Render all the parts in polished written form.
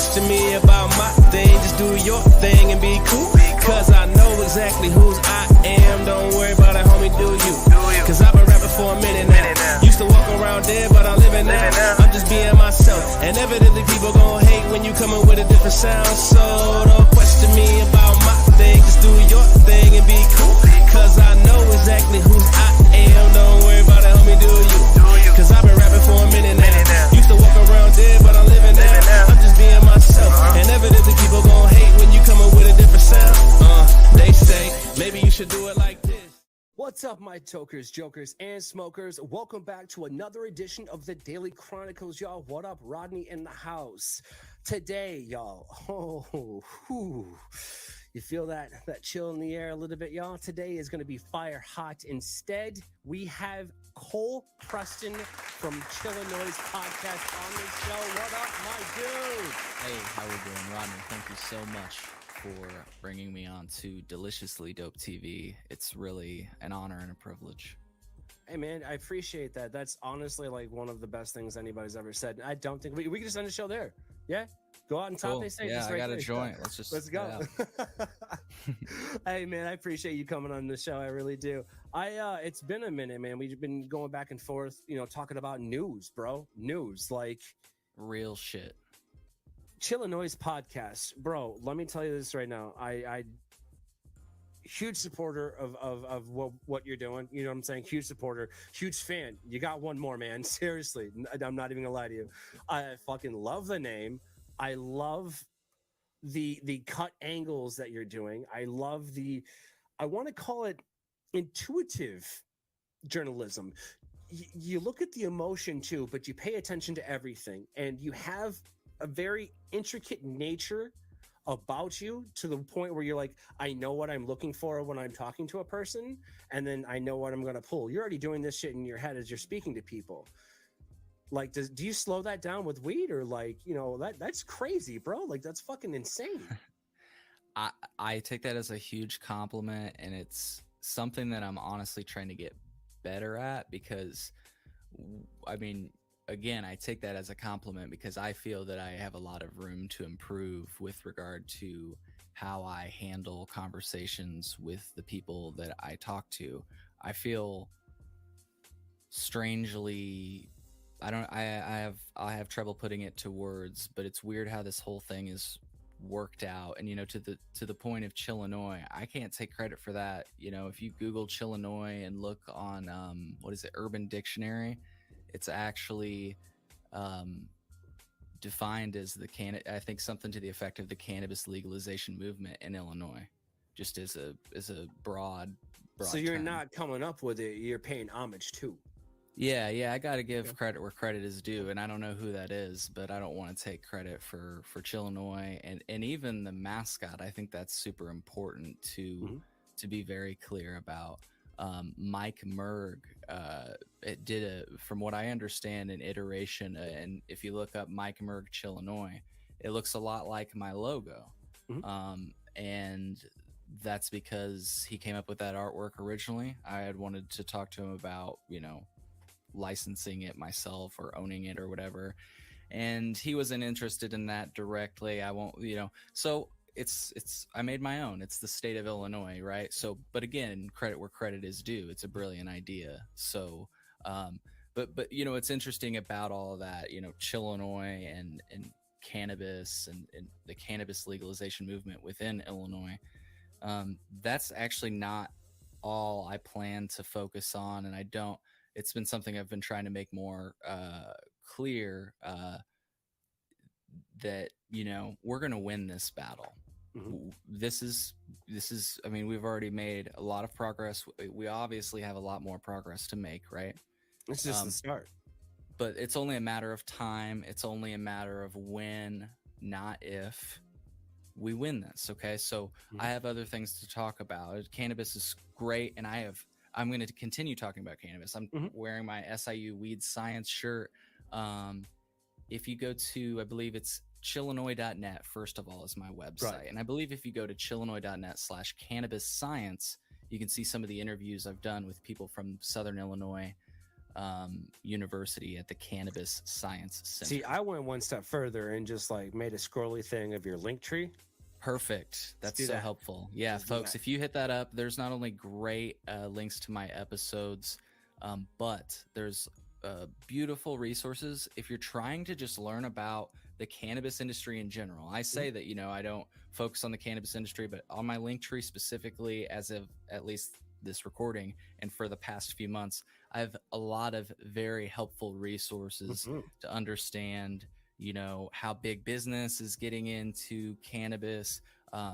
Question me about my thing, just do your thing and be cool. Cause I know exactly whose I am. Don't worry about it, homie, do you. Cause I've been rapping for a minute now. Used to walk around dead, but I'm living now. I'm just being myself. And evidently people gon' hate when you coming with a different sound. So don't question me about my thing, just do your thing and be cool. Cause I know exactly whose I am. Don't worry about it, homie, do you. Cause I've been rapping for a minute now. Used to walk around dead, but I'm living now. I'm just being myself. And evidently people gon' hate when you coming with a different sound. They say, maybe you should do it like this. What's up, my tokers, jokers, and smokers? Welcome back to another edition of the Daily Chronicles, y'all. What up, Rodney in the house? Today, y'all, you feel that chill in the air a little bit, y'all? Today is going to be fire hot. Instead, we have Cole Preston from Chillinois Podcast on the show. What up, my dude? Hey, how we doing, Rodney? Thank you so much for bringing me on to Deliciously Dope TV. It's really an honor and a privilege. Hey, man, I appreciate that. That's honestly like one of the best things anybody's ever said. I don't think we can just end the show there. Yeah? Go out and top, they say. Yeah, right I got a there. joint. Let's go. Hey, man, I appreciate you coming on the show. I really do. It's been a minute, man. We've been going back and forth, talking about news, bro. News, like real shit. Chillinois Podcast, bro. Let me tell you this right now. I huge supporter of what you're doing. You know what I'm saying? Huge supporter, huge fan. You got one more, man. Seriously, I'm not even gonna lie to you. I fucking love the name. I love the cut angles that you're doing. I love I want to call it intuitive journalism. You look at the emotion too, but you pay attention to everything, and you have a very intricate nature about you to the point where you're like, I know what I'm looking for when I'm talking to a person, and then I know what I'm going to pull. You're already doing this shit in your head as you're speaking to people. Like, do you slow that down with weed, or like, that's crazy, bro. Like, that's fucking insane. I take that as a huge compliment, and it's something that I'm honestly trying to get better at, because I mean, again, I take that as a compliment because I feel that I have a lot of room to improve with regard to how I handle conversations with the people that I talk to. I feel strangely, I have trouble putting it to words, but it's weird how this whole thing is worked out. And to the point of Chillinois, I can't take credit for that. If you Google Chillinois and look on Urban Dictionary, it's actually defined as I think something to the effect of the cannabis legalization movement in Illinois, just as a broad So you're term. not coming up with it, you're paying homage too. Yeah, I got to give credit where credit is due, and I don't know who that is, but I don't want to take credit for Chillinois and even the mascot. I think that's super important to be very clear about. Mike Merg it did from what I understand, an iteration, and if you look up Mike Merg Chillinois, it looks a lot like my logo. And that's because he came up with that artwork originally. I had wanted to talk to him about licensing it myself or owning it or whatever, and he wasn't interested in that directly. I won't, so I made my own. It's the state of Illinois, right? So, but again, credit where credit is due. It's a brilliant idea. So, but you know, what's interesting about all of that, you know, Chillinois and cannabis and the cannabis legalization movement within Illinois, that's actually not all I plan to focus on. And it's been something I've been trying to make more clear, that, you know, we're going to win this battle. Mm-hmm. This is, I mean, we've already made a lot of progress. We obviously have a lot more progress to make, right? It's just the start. But it's only a matter of time. It's only a matter of when, not if, we win this. Okay. So I have other things to talk about. Cannabis is great. And I'm going to continue talking about cannabis. I'm wearing my SIU Weed Science shirt. If you go to, I believe it's chillinois.net, first of all, is my website. Right. And I believe if you go to chillinois.net/cannabis science, you can see some of the interviews I've done with people from Southern Illinois University at the Cannabis Science Center. See, I went one step further and just like made a scrolly thing of your link tree. Perfect. That's so helpful. Yeah, folks, if you hit that up, there's not only great links to my episodes, but there's beautiful resources if you're trying to just learn about the cannabis industry in general. I say that, you know, I don't focus on the cannabis industry, but on my link tree specifically, as of at least this recording and for the past few months, I have a lot of very helpful resources to understand, you know, how big business is getting into cannabis,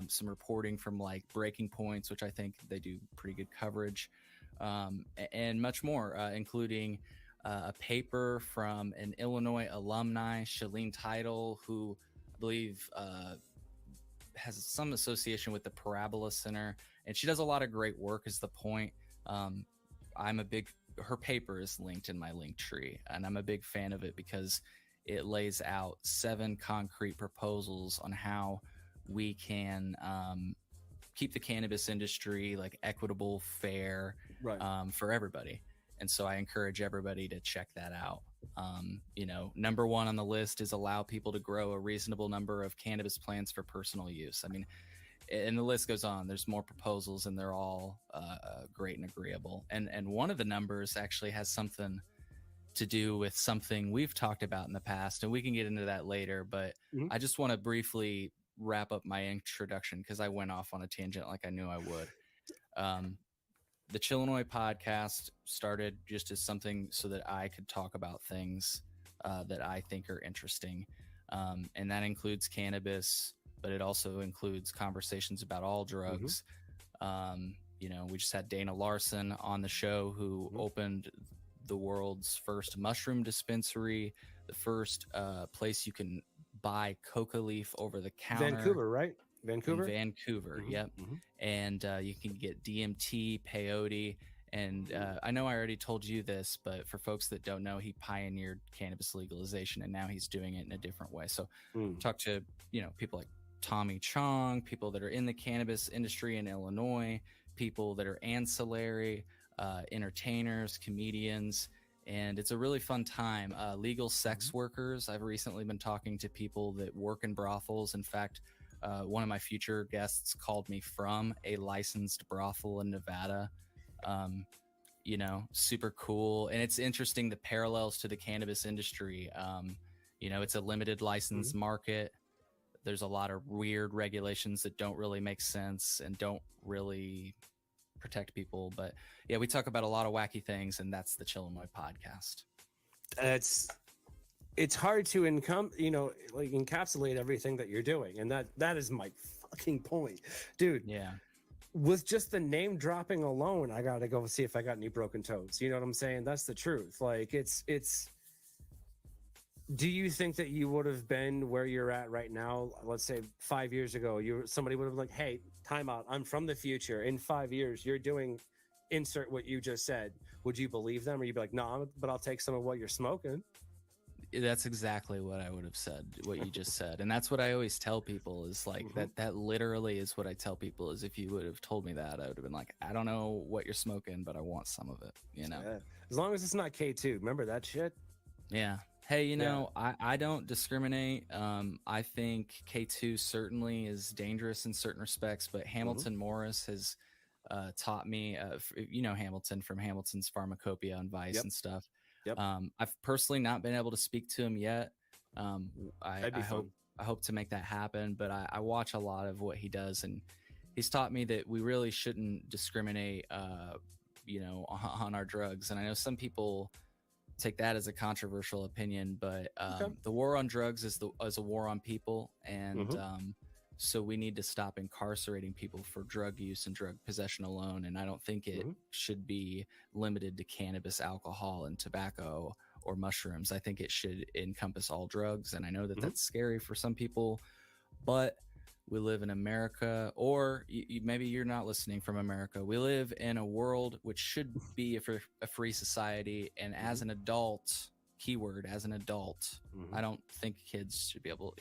some reporting from like Breaking Points, which I think they do pretty good coverage, and much more, including a paper from an Illinois alumni, Shalene Title, who I believe has some association with the Parabola Center, and she does a lot of great work, is the point. Her paper is linked in my link tree, and I'm a big fan of it because it lays out 7 concrete proposals on how we can keep the cannabis industry like equitable, fair, right, for everybody. And so I encourage everybody to check that out. You know, number 1 on the list is allow people to grow a reasonable number of cannabis plants for personal use. I mean, and the list goes on. There's more proposals, and they're all great and agreeable. And one of the numbers actually has something to do with something we've talked about in the past, and we can get into that later. But I just want to briefly wrap up my introduction because I went off on a tangent like I knew I would. The Chillinois Podcast started just as something so that I could talk about things that I think are interesting. And that includes cannabis, but it also includes conversations about all drugs. You know, we just had Dana Larson on the show, who opened the world's first mushroom dispensary, the first place you can buy coca leaf over the counter. Vancouver, right? Vancouver? Yep. And you can get DMT, peyote. And I know I already told you this, but for folks that don't know, he pioneered cannabis legalization, and now he's doing it in a different way. So talk to, you know, people like Tommy Chong, people that are in the cannabis industry in Illinois, people that are ancillary, entertainers, comedians, and it's a really fun time. Legal sex workers. I've recently been talking to people that work in brothels. In fact, one of my future guests called me from a licensed brothel in Nevada. You know, super cool. And it's interesting, the parallels to the cannabis industry. You know, it's a limited license market. There's a lot of weird regulations that don't really make sense and don't really protect people. But yeah, we talk about a lot of wacky things, and that's the Chillinois Podcast. It's hard to encapsulate everything that you're doing, and that is my fucking point, dude. Yeah. With just the name dropping alone, I gotta go see if I got any broken toes. You know what I'm saying? That's the truth. Like, it's. Do you think that you would have been where you're at right now? Let's say 5 years ago, somebody would have been like, "Hey, time out. I'm from the future. In 5 years, you're doing insert what you just said." Would you believe them, or you'd be like, "No, but I'll take some of what you're smoking"? That's exactly what I would have said, what you just said. And that's what I always tell people is like that literally is what I tell people is, if you would have told me that, I would have been like, I don't know what you're smoking, but I want some of it, you know? Yeah. As long as it's not K2. Remember that shit? Yeah. Hey, I don't discriminate. I think K2 certainly is dangerous in certain respects, but Mm-hmm. Hamilton Morris has taught me, Hamilton from Hamilton's Pharmacopoeia and Vice Yep. and stuff. Yep. I've personally not been able to speak to him yet. Um, That'd be fun. I hope to make that happen, but I watch a lot of what he does, and he's taught me that we really shouldn't discriminate, on our drugs. And I know some people take that as a controversial opinion, but Okay. the war on drugs is a war on people, and Mm-hmm. so we need to stop incarcerating people for drug use and drug possession alone. And I don't think it Mm-hmm. should be limited to cannabis, alcohol, and tobacco or mushrooms. I think it should encompass all drugs, and I know that Mm-hmm. that's scary for some people, but we live in America, or maybe you're not listening from America. We live in a world which should be a free society. And as an adult, keyword, as an adult, Mm-hmm. I don't think kids should be able,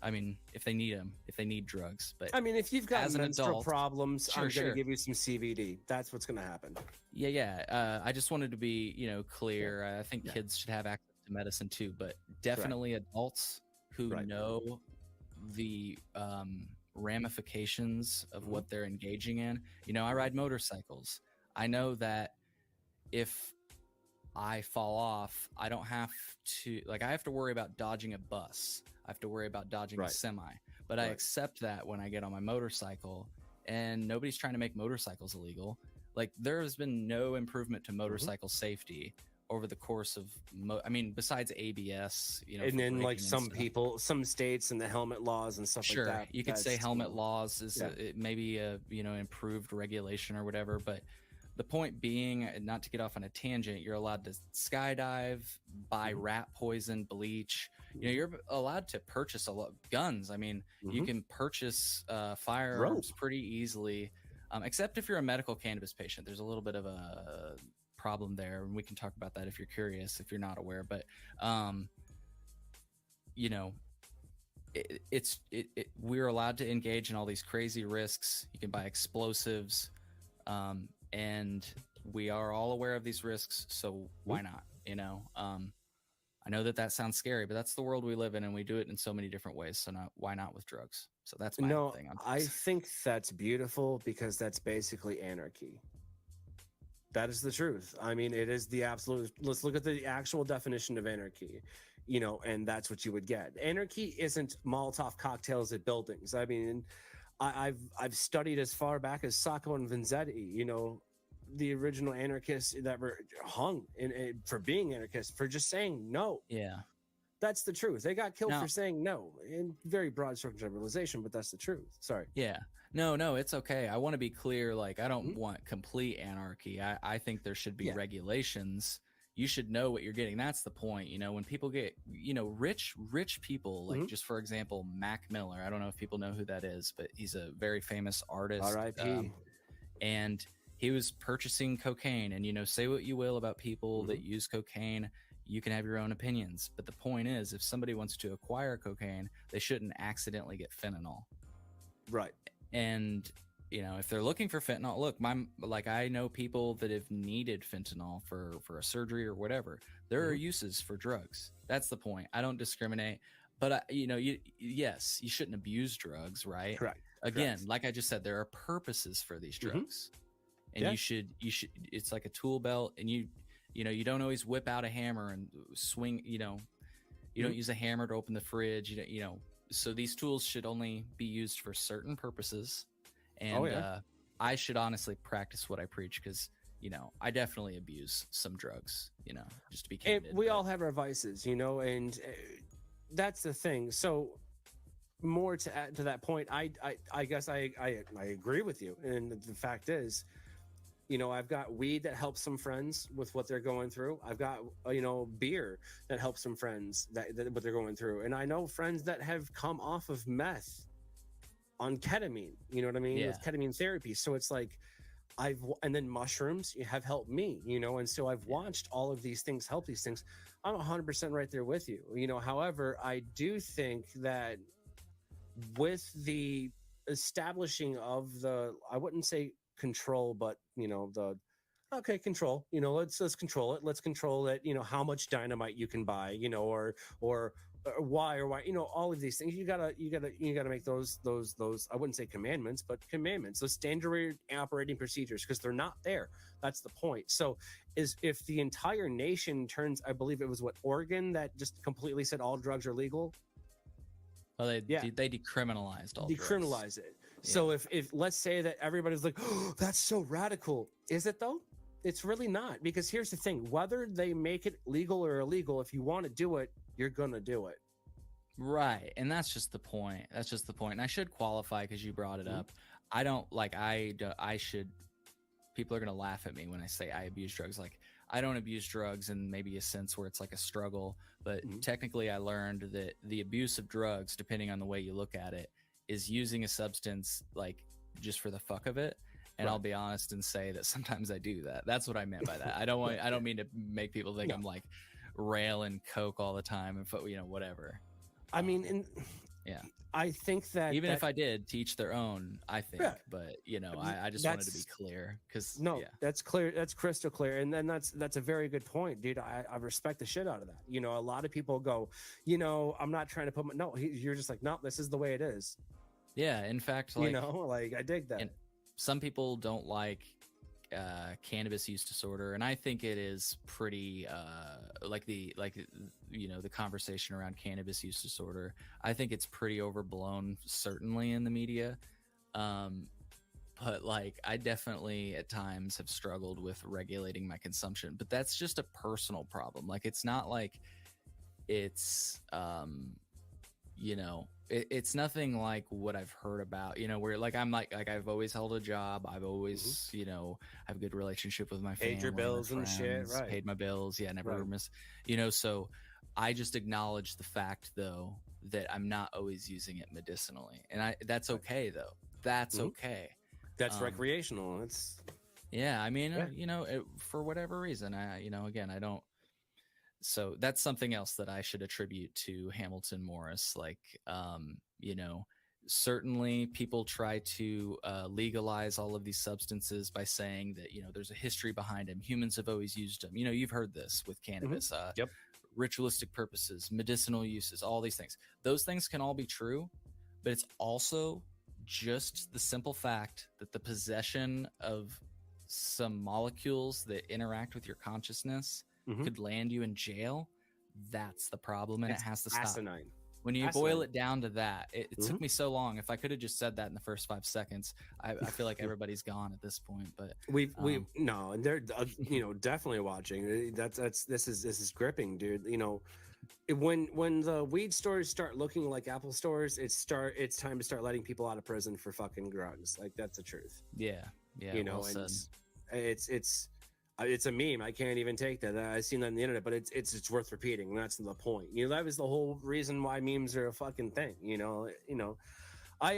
I mean, if they need them, if they need drugs. But I mean, if you've got as an menstrual adult, problems, sure, I'm going to sure. give you some CBD. That's what's going to happen. Yeah. I just wanted to be, clear. I think Yeah. kids should have access to medicine too, but definitely adults who Right. know the ramifications of what they're engaging in. I ride motorcycles. I know that if I fall off, I don't have to, like, I have to worry about dodging a bus. I have to worry about dodging a semi, but I accept that when I get on my motorcycle, and nobody's trying to make motorcycles illegal. Like, there has been no improvement to motorcycle safety over the course of, besides ABS, And then, like, some states and the helmet laws and stuff like that. You could say helmet laws is maybe a improved regulation or whatever, but the point being, not to get off on a tangent, you're allowed to skydive, buy rat poison, bleach. You're allowed to purchase a lot of guns. I mean, you can purchase firearms pretty easily, except if you're a medical cannabis patient. There's a little bit of a problem there, and we can talk about that if you're curious, if you're not aware. But we're allowed to engage in all these crazy risks. You can buy explosives, and we are all aware of these risks, so why not? I know that sounds scary, but that's the world we live in, and we do it in so many different ways. So why not with drugs? So that's my thing on I drugs. think that's beautiful, because that's basically anarchy. That is the truth. I mean, it is the absolute. Let's look at the actual definition of anarchy, and that's what you would get. Anarchy isn't Molotov cocktails at buildings. I mean, I've studied as far back as Sacco and Vanzetti, the original anarchists that were hung for being anarchists, for just saying no. Yeah. That's the truth. They got killed for saying no, in very broad stroke generalization, but that's the truth. Sorry. Yeah. No, it's okay. I want to be clear. Like, I don't want complete anarchy. I think there should be regulations. You should know what you're getting. That's the point. When people get, rich people, like just for example, Mac Miller. I don't know if people know who that is, but he's a very famous artist. R.I.P. And he was purchasing cocaine, and say what you will about people that use cocaine. You can have your own opinions, but the point is, if somebody wants to acquire cocaine, they shouldn't accidentally get fentanyl. Right. And if they're looking for fentanyl, look, I know people that have needed fentanyl for a surgery or whatever. There are uses for drugs. That's the point. I don't discriminate, but yes, you shouldn't abuse drugs, right? Correct. Again, like I just said, there are purposes for these drugs, and you should. It's like a tool belt, and you don't always whip out a hammer and swing. You don't use a hammer to open the fridge. So these tools should only be used for certain purposes. And I should honestly practice what I preach, because, I definitely abuse some drugs, just to be candid. We all have our vices, and that's the thing. So more to add to that point, I guess I agree with you. And the fact is, I've got weed that helps some friends with what they're going through. I've got, beer that helps some friends that what they're going through. And I know friends that have come off of meth on ketamine, you know what I mean? With ketamine therapy. So it's like, and then mushrooms have helped me, and so I've watched all of these things help these things. I'm 100% right there with you. However, I do think that with the establishing of I wouldn't say control, but the okay, control, let's control it. Let's control it. How much dynamite you can buy, or why, all of these things. You gotta make those, I wouldn't say commandments, but commandments, those standard operating procedures, because they're not there. That's the point. So if the entire nation turns, I believe it was Oregon that just completely said all drugs are legal. Well, they decriminalized all decriminalize drugs. it. Yeah. So if let's say that everybody's like, oh, that's so radical. Is it though? It's really not, because here's the thing: whether they make it legal or illegal, if you want to do it, you're gonna do it. Right, and that's just the point. And I should qualify, because you brought it up. I don't like. I should. People are gonna laugh at me when I say I abuse drugs. Like, I don't abuse drugs in maybe a sense where it's like a struggle, but technically I learned that the abuse of drugs, depending on the way you look at it, is using a substance like just for the fuck of it. And I'll be honest and say that sometimes I do that. That's what I meant by that. I don't mean to make people think I'm like railing coke all the time and whatever. I mean, I think that even if I did, to each their own, I think, but I just wanted to be clear, because that's clear. That's crystal clear. And then that's a very good point, dude. I respect the shit out of that. A lot of people go, I'm not trying to put you're just like, no, this is the way it is. Yeah. In fact, like, I dig that. And some people don't like cannabis use disorder, and I think it is pretty the conversation around cannabis use disorder, I think it's pretty overblown, certainly in the media, but like I definitely at times have struggled with regulating my consumption, but that's just a personal problem. Like, it's not like it's it's nothing like what I've heard about, where like I'm like I've always held a job. I've always, have a good relationship with my family. Paid your bills and shit, right? Paid my bills. Yeah, never miss, so I just acknowledge the fact, though, that I'm not always using it medicinally. And that's okay, though. That's okay. That's recreational. It's I mean, for whatever reason, again, I don't. So that's something else that I should attribute to Hamilton Morris. Like, certainly people try to legalize all of these substances by saying that, there's a history behind them. Humans have always used them. You've heard this with cannabis, ritualistic purposes, medicinal uses, all these things. Those things can all be true, but it's also just the simple fact that the possession of some molecules that interact with your consciousness could land you in jail. That's the problem, and it has to stop. Asinine. When you boil it down to that, it took me so long. If I could have just said that in the first 5 seconds, I feel like everybody's gone at this point. But no, and they're definitely watching. This is gripping, dude. When the weed stores start looking like Apple stores, it's time to start letting people out of prison for fucking drugs. Like, that's the truth. Yeah. Well and it's a meme. I can't even take that. I've seen that on the internet, but it's worth repeating. And that's the point. That was the whole reason why memes are a fucking thing. I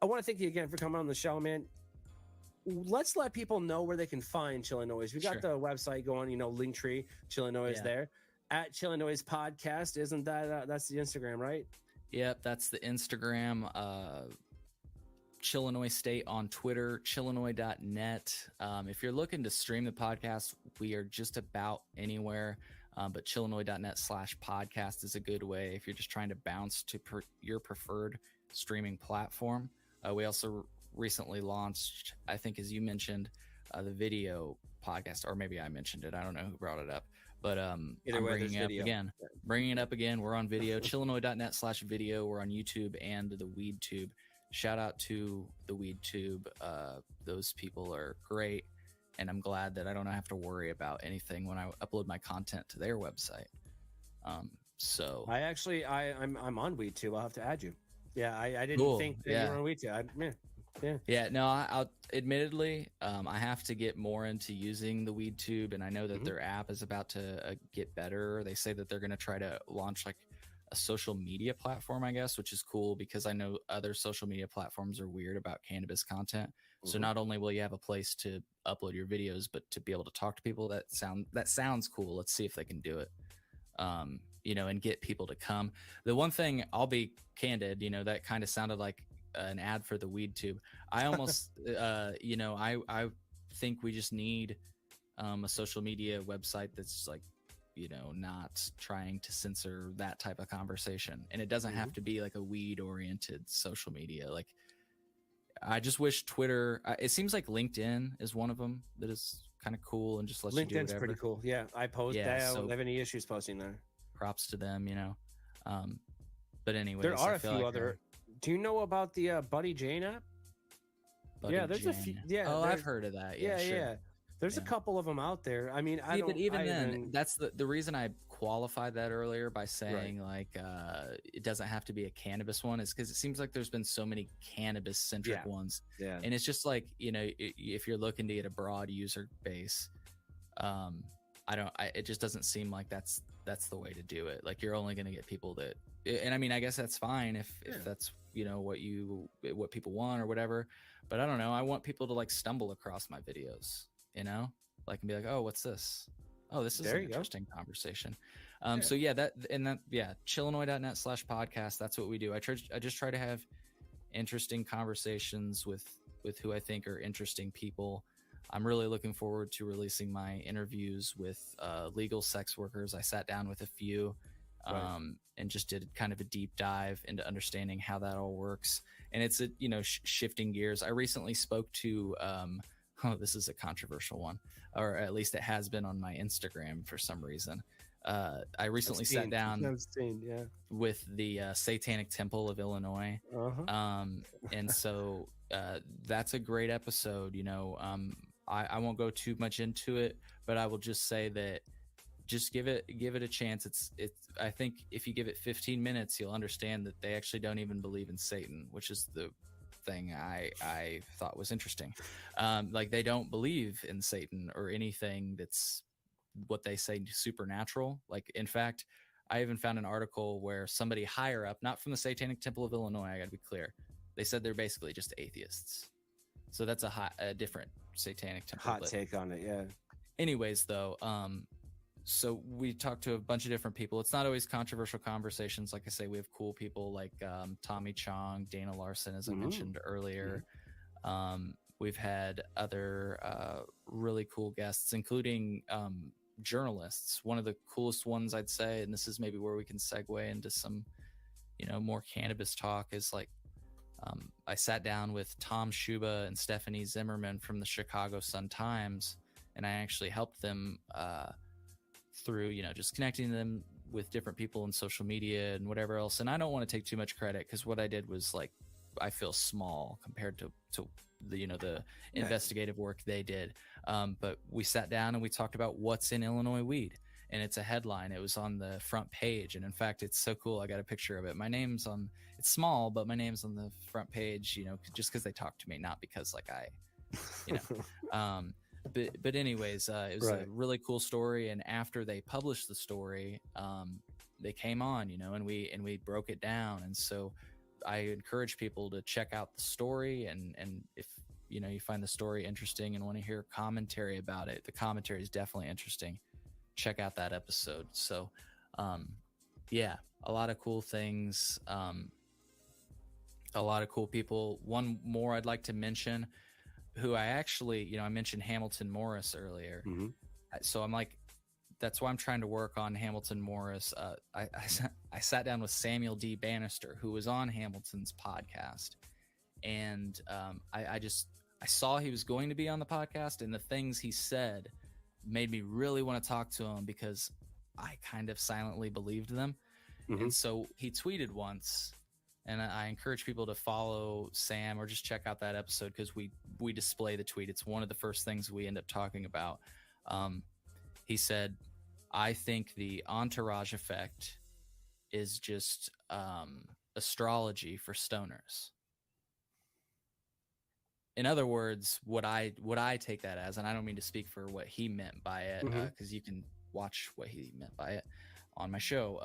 want to thank you again for coming on the show, man. Let's let people know where they can find Chillinois. We got the website going, Linktree, Chillinois there at Chillinois Podcast. Isn't that that's the Instagram, right? Yep, that's the Instagram. Chillinois State on Twitter, chillinois.net. If you're looking to stream the podcast, we are just about anywhere, but chillinois.net/podcast is a good way if you're just trying to bounce to your preferred streaming platform. We also recently launched, I think, as you mentioned, the video podcast, or maybe I mentioned it. I don't know who brought it up, but either way, bringing it up again. We're on video, chillinois.net/video. We're on YouTube and the WeedTube. Shout out to the WeedTube. Those people are great, and I'm glad that I don't have to worry about anything when I upload my content to their website. So I'm on WeedTube. I'll have to add you. Yeah, I didn't think that you were on WeedTube. No, I'll admittedly, I have to get more into using the WeedTube, and I know that their app is about to get better. They say that they're going to try to launch like a social media platform, I guess, which is cool, because I know other social media platforms are weird about cannabis content. So not only will you have a place to upload your videos, but to be able to talk to people, that sounds cool. Let's see if they can do it. And get people to come. The one thing, I'll be candid, that kind of sounded like an ad for the WeedTube. I almost, I think we just need a social media website that's like, not trying to censor that type of conversation. And it doesn't have to be like a weed oriented social media. Like, I just wish Twitter, it seems like LinkedIn is one of them that is kind of cool and just lets you do whatever. LinkedIn's pretty cool. Yeah. I post that. I don't have any issues posting there. Props to them, but anyway, there are a few other, do you know about the Buddy Jane app? There's a few. Yeah. I've heard of that. Yeah. Sure. There's a couple of them out there. I mean, but even then, that's the reason I qualified that earlier by saying it doesn't have to be a cannabis one, is because it seems like there's been so many cannabis centric ones. Yeah. And it's just like, if you're looking to get a broad user base, it just doesn't seem like that's the way to do it. Like, you're only going to get people that, and I mean, I guess that's fine if that's, what people want or whatever, but I don't know. I want people to like stumble across my videos, like, and be like, oh, what's this? Oh, this is an interesting conversation. So chillinois.net/podcast. That's what we do. I just try to have interesting conversations with who I think are interesting people. I'm really looking forward to releasing my interviews with legal sex workers. I sat down with a few and just did kind of a deep dive into understanding how that all works. And it's shifting gears. I recently spoke to this is a controversial one, or at least it has been on my Instagram for some reason. I recently sat down with the Satanic Temple of Illinois. And so that's a great episode. I won't go too much into it, but I will just say that just give it a chance. It's I think if you give it 15 minutes, you'll understand that they actually don't even believe in Satan, which is the thing I thought was interesting. Like, they don't believe in Satan or anything that's what they say supernatural. Like, in fact, I even found an article where somebody higher up, not from the Satanic Temple of Illinois, I gotta be clear, they said they're basically just atheists. So that's a different Satanic Temple. Hot take on it, yeah. Anyways, though, so we talked to a bunch of different people. It's not always controversial conversations. Like I say, we have cool people like Tommy Chong, Dana Larson, as I mentioned earlier. We've had other really cool guests, including journalists. One of the coolest ones, I'd say, and this is maybe where we can segue into some, more cannabis talk, is like, I sat down with Tom Schuba and Stephanie Zimmerman from the Chicago Sun-Times, and I actually helped them through, just connecting them with different people in social media and whatever else. And I don't want to take too much credit, because what I did was, like, I feel small compared to the investigative work they did. But we sat down and we talked about what's in Illinois weed. And it's a headline. It was on the front page. And in fact, it's so cool. I got a picture of it. It's small, but my name's on the front page, just because they talked to me, not because like but anyways, it was a really cool story. And after they published the story, they came on, and we broke it down. And so I encourage people to check out the story. And if, you find the story interesting and want to hear commentary about it, the commentary is definitely interesting. Check out that episode. So, a lot of cool things. A lot of cool people. One more I'd like to mention, who I actually, I mentioned Hamilton Morris earlier. So I'm like, that's why I'm trying to work on Hamilton Morris. I sat down with Samuel D. Bannister, who was on Hamilton's podcast. And I saw he was going to be on the podcast, and the things he said made me really want to talk to him, because I kind of silently believed them. And so he tweeted once, and I encourage people to follow Sam or just check out that episode, because we display the tweet. It's one of the first things we end up talking about. He said, I think the entourage effect is just astrology for stoners. In other words, what I take that as, and I don't mean to speak for what he meant by it, because you can watch what he meant by it on my show.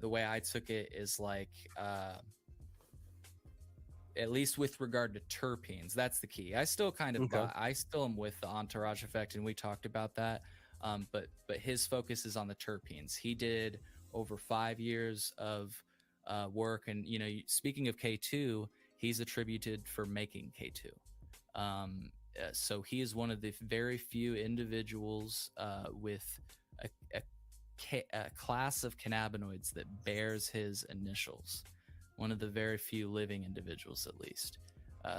The way I took it is like, at least with regard to terpenes, that's the key. I still I still am with the entourage effect, and we talked about that. But his focus is on the terpenes. He did over 5 years of work, and speaking of K2, he's attributed for making K2. So he is one of the very few individuals with a class of cannabinoids that bears his initials. One of the very few living individuals, at least.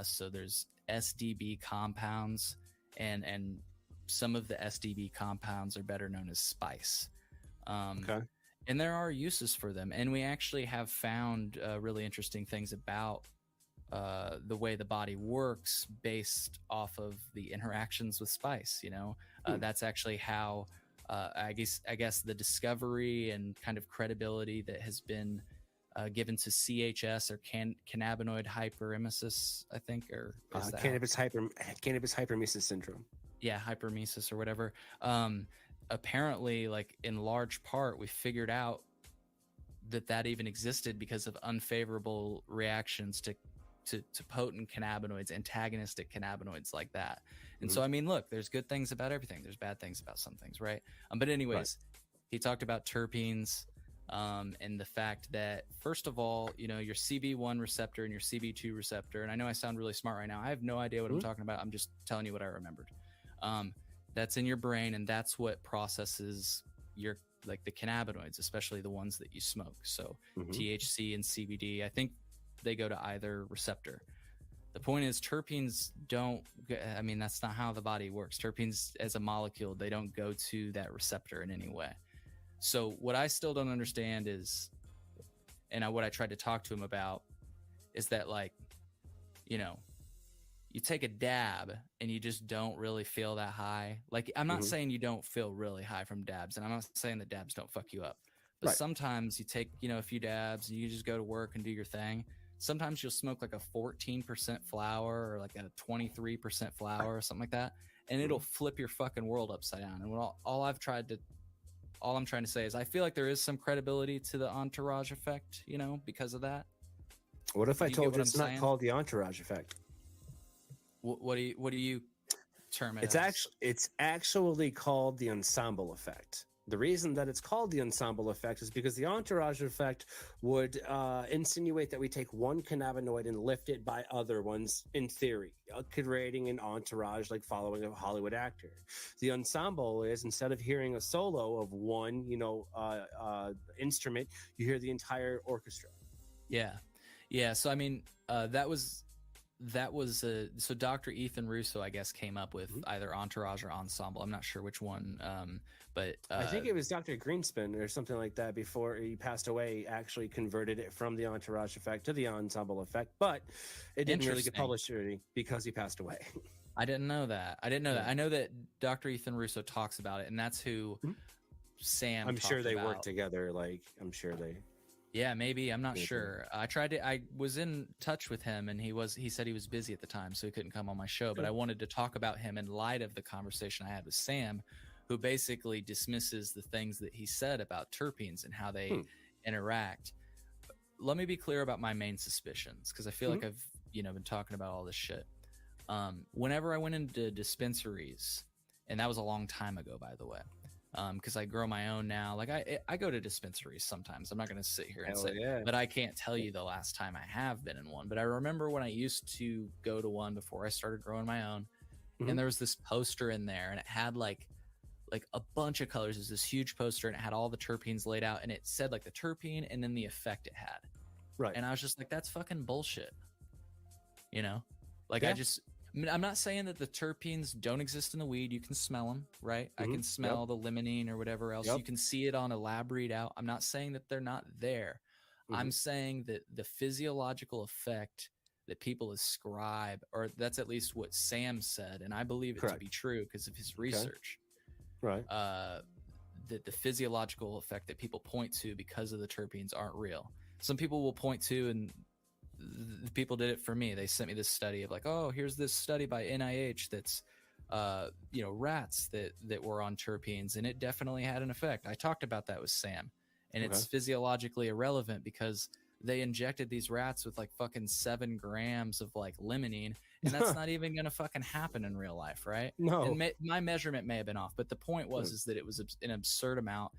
So there's SDB compounds, and some of the SDB compounds are better known as spice. Okay. And there are uses for them. And we actually have found really interesting things about the way the body works based off of the interactions with spice. That's actually how I guess the discovery and kind of credibility that has been given to CHS, or cannabinoid hyperemesis, I think, or cannabis hyperemesis syndrome. Yeah, hyperemesis or whatever. Apparently, like in large part, we figured out that even existed because of unfavorable reactions to potent cannabinoids, antagonistic cannabinoids like that. And so, I mean, look, there's good things about everything. There's bad things about some things, right? But anyways, he talked about terpenes and the fact that, first of all, your CB1 receptor and your CB2 receptor, and I know I sound really smart right now. I have no idea what I'm talking about. I'm just telling you what I remembered. That's in your brain, and that's what processes the cannabinoids, especially the ones that you smoke. So THC and CBD, I think they go to either receptor. The point is, terpenes that's not how the body works. Terpenes as a molecule, they don't go to that receptor in any way. So what I still don't understand is, and what I tried to talk to him about, is that you take a dab and you just don't really feel that high. Like, I'm not saying you don't feel really high from dabs, and I'm not saying that dabs don't fuck you up. But sometimes you take, a few dabs and you just go to work and do your thing. Sometimes you'll smoke like a 14% flower or like a 23% flower or something like that, and it'll flip your fucking world upside down. And all I'm trying to say is I feel like there is some credibility to the entourage effect, because of that. What if I told you it's not called the entourage effect? What do you term it? It's actually called the ensemble effect. The reason that it's called the ensemble effect is because the entourage effect would insinuate that we take one cannabinoid and lift it by other ones, in theory, creating an entourage like following a Hollywood actor. The ensemble is, instead of hearing a solo of one, instrument, you hear the entire orchestra. Yeah. So I mean, so Dr. Ethan Russo, I guess, came up with either entourage or ensemble. I'm not sure which one, but I think it was Dr. Greenspan or something like that before he passed away, actually converted it from the entourage effect to the ensemble effect, but it didn't really get published because he passed away. I didn't know that. I know that Dr. Ethan Russo talks about it, and that's who Sam I'm sure they work together. I'm sure they... Yeah, maybe. I'm not sure. I was in touch with him, and he said he was busy at the time, so he couldn't come on my show. But I wanted to talk about him in light of the conversation I had with Sam, who basically dismisses the things that he said about terpenes and how they interact. Let me be clear about my main suspicions, because I feel like I've been talking about all this shit. Whenever I went into dispensaries, and that was a long time ago, by the way. Because I grow my own now. Like I go to dispensaries sometimes. I'm not going to sit here and say, but I can't tell you the last time I have been in one. But I remember when I used to go to one before I started growing my own, and there was this poster in there, and it had like a bunch of colors. It was this huge poster, and it had all the terpenes laid out, and it said like the terpene and then the effect it had. Right. And I was just like, that's fucking bullshit. I'm not saying that the terpenes don't exist in the weed. You can smell them, right? I can smell the limonene or whatever else. You can see it on a lab readout. I'm not saying that they're not there. I'm saying that the physiological effect that people ascribe, or that's at least what Sam said, and I believe it to be true because of his research. Right. That the physiological effect that people point to because of the terpenes aren't real. Some people will point to, and the people did it for me. They sent me this study of like, oh, here's this study by NIH that's, rats that were on terpenes, and it definitely had an effect. I talked about that with Sam, and it's physiologically irrelevant because they injected these rats with like fucking 7 grams of like limonene, and that's not even gonna fucking happen in real life, right? No. And my measurement may have been off, but the point is that it was an absurd amount.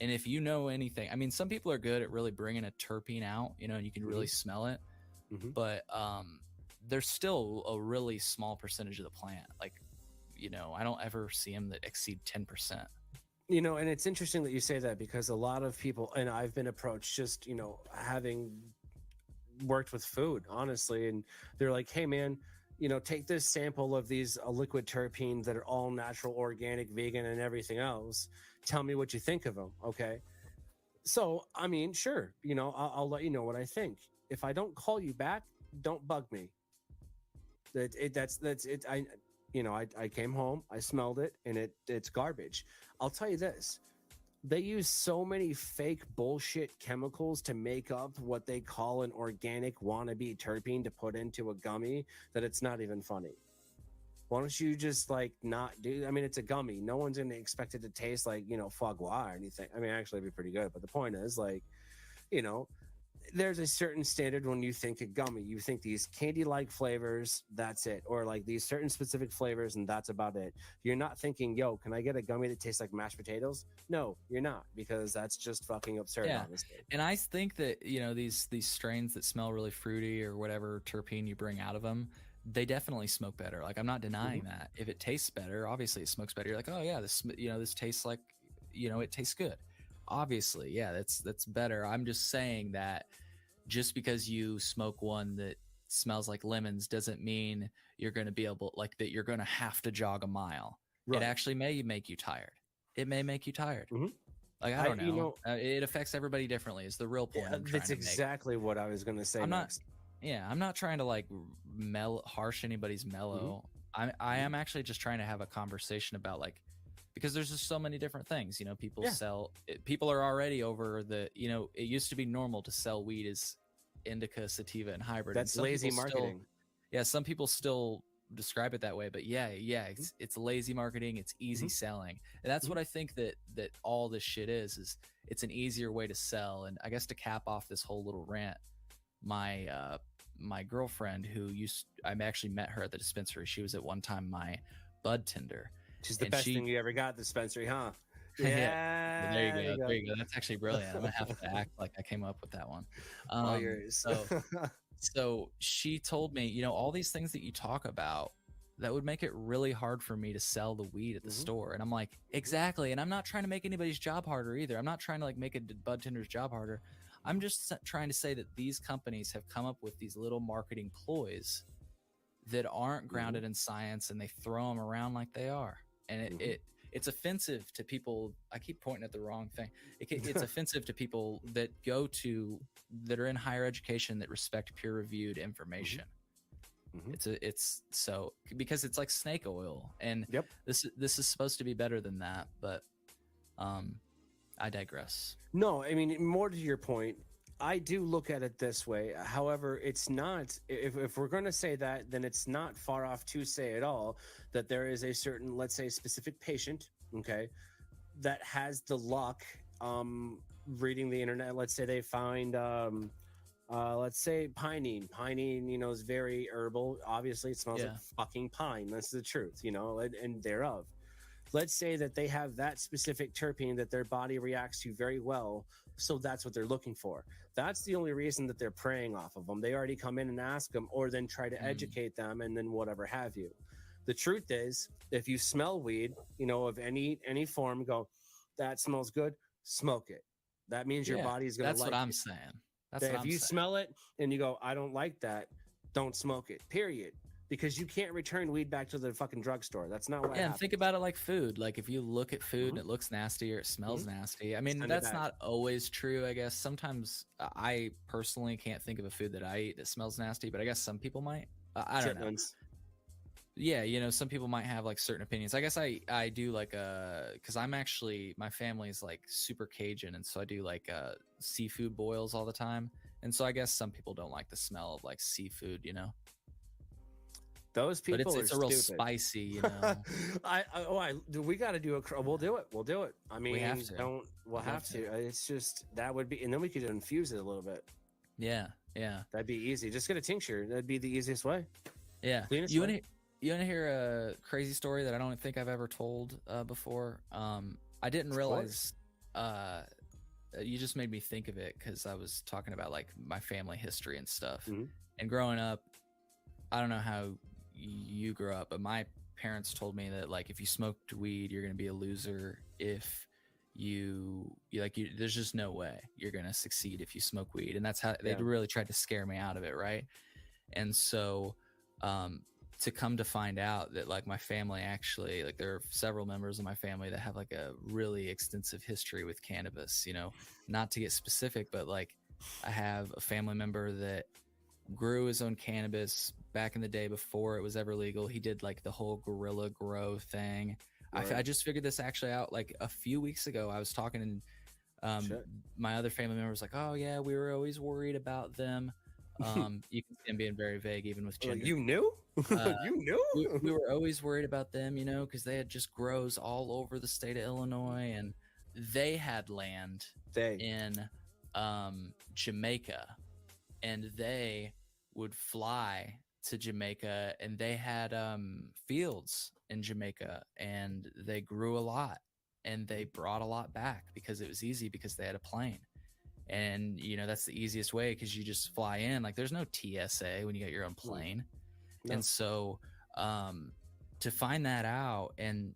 And if you know anything, I mean, some people are good at really bringing a terpene out, and you can really smell it. But there's still a really small percentage of the plant. Like, I don't ever see them that exceed 10%. And it's interesting that you say that, because a lot of people, and I've been approached just, having worked with food, honestly, and they're like, hey man, take this sample of these liquid terpenes that are all natural, organic, vegan, and everything else. Tell me what you think of them. Okay. So, I mean, sure, I'll let you know what I think. If I don't call you back, don't bug me. That's it. I came home, I smelled it, and it's garbage. I'll tell you this. They use so many fake bullshit chemicals to make up what they call an organic wannabe terpene to put into a gummy that it's not even funny. Why don't you just not do? I mean, it's a gummy. No one's going to expect it to taste like, foie gras or anything. I mean, actually, it'd be pretty good. But the point is, there's a certain standard when you think a gummy. You think these candy-like flavors, that's it. Or like these certain specific flavors, and that's about it. You're not thinking, yo, can I get a gummy that tastes like mashed potatoes? No, you're not, because that's just fucking absurd, Yeah. honestly. And I think that, these strains that smell really fruity or whatever terpene you bring out of them, they definitely smoke better. Like, I'm not denying that. If it tastes better, obviously it smokes better. You're like, oh yeah, this tastes like, it tastes good. Obviously, yeah, that's better. I'm just saying that just because you smoke one that smells like lemons doesn't mean you're going to be able, that you're going to have to jog a mile. Right. It actually may make you tired. It may make you tired. Like, I don't know. It affects everybody differently is the real point. Yeah, that's exactly what I was going to say. I'm not trying to harsh anybody's mellow. I am actually just trying to have a conversation about because there's just so many different things, people are already over it used to be normal to sell weed as indica, sativa, and hybrid. That's lazy marketing. Some people still describe it that way, but it's lazy marketing. It's easy selling. And that's what I think that all this shit is it's an easier way to sell. And I guess to cap off this whole little rant, my girlfriend I actually met her at the dispensary. She was at one time my bud tender. She's the best thing you ever got at the dispensary, huh? Yeah. Well, there you go. That's actually brilliant. I'm gonna have to act like I came up with that one. All yours. So she told me, all these things that you talk about, that would make it really hard for me to sell the weed at the store. And I'm like, exactly. And I'm not trying to make anybody's job harder either. I'm not trying to make a bud tender's job harder. I'm just trying to say that these companies have come up with these little marketing ploys that aren't grounded in science, and they throw them around like they are. And it's offensive to people. I keep pointing at the wrong thing. It's offensive to people that that are in higher education, that respect peer-reviewed information. It's because it's like snake oil, and this is supposed to be better than that, but I digress. No, I mean, more to your point, I do look at it this way. However, it's not, if we're going to say that, then it's not far off to say at all that there is a certain, let's say, specific patient, okay, that has the luck, reading the internet. Let's say they find, let's say pinene. Pinene, is very herbal. Obviously, it smells like fucking pine. That's the truth, and thereof. Let's say that they have that specific terpene that their body reacts to very well. So that's what they're looking for. That's the only reason that they're preying off of them. They already come in and ask them, or then try to educate them, and then whatever have you. The truth is, if you smell weed, of any form, go, that smells good, smoke it. That means your body is going to like it. That's what I'm saying. If you smell it and you go, I don't like that, don't smoke it, period. Because you can't return weed back to the fucking drugstore. That's not what happens. And think about it like food. Like, if you look at food and it looks nasty or it smells nasty, I mean, that's not always true, I guess. Sometimes I personally can't think of a food that I eat that smells nasty, but I guess some people might. I don't know. Yeah, some people might have certain opinions. I guess I do because I'm actually, my family's super Cajun, and so I do seafood boils all the time. And so I guess some people don't like the smell of seafood, Those people but it's a real spicy, we got to do we'll do it. I mean, we have to. We'll have to. It's just, that would be, and then we could infuse it a little bit. Yeah. That'd be easy. Just get a tincture. That'd be the easiest way. Yeah. You want to hear a crazy story that I don't think I've ever told before? I didn't realize. You just made me think of it because I was talking about my family history and stuff. And growing up, I don't know how you grew up, but my parents told me that like if you smoked weed, you're gonna be a loser. If there's just no way you're gonna succeed if you smoke weed, and that's how they really tried to scare me out of it, right? And so, to come to find out that like my family actually, like there are several members of my family that have like a really extensive history with cannabis. You know, not to get specific, but like I have a family member that grew his own cannabis back in the day before it was ever legal. He did like the whole guerrilla grow thing. Right. I just figured this actually out like a few weeks ago. I was talking and my other family member was like, oh yeah, we were always worried about them. You can see him being very vague even with gender. You knew? You knew? We were always worried about them, you know, because they had just grows all over the state of Illinois, and they had land in Jamaica, and they would fly to Jamaica, and they had fields in Jamaica, and they grew a lot, and they brought a lot back because it was easy because they had a plane. And, you know, that's the easiest way because you just fly in. Like, there's no TSA when you got your own plane. No. And so to find that out and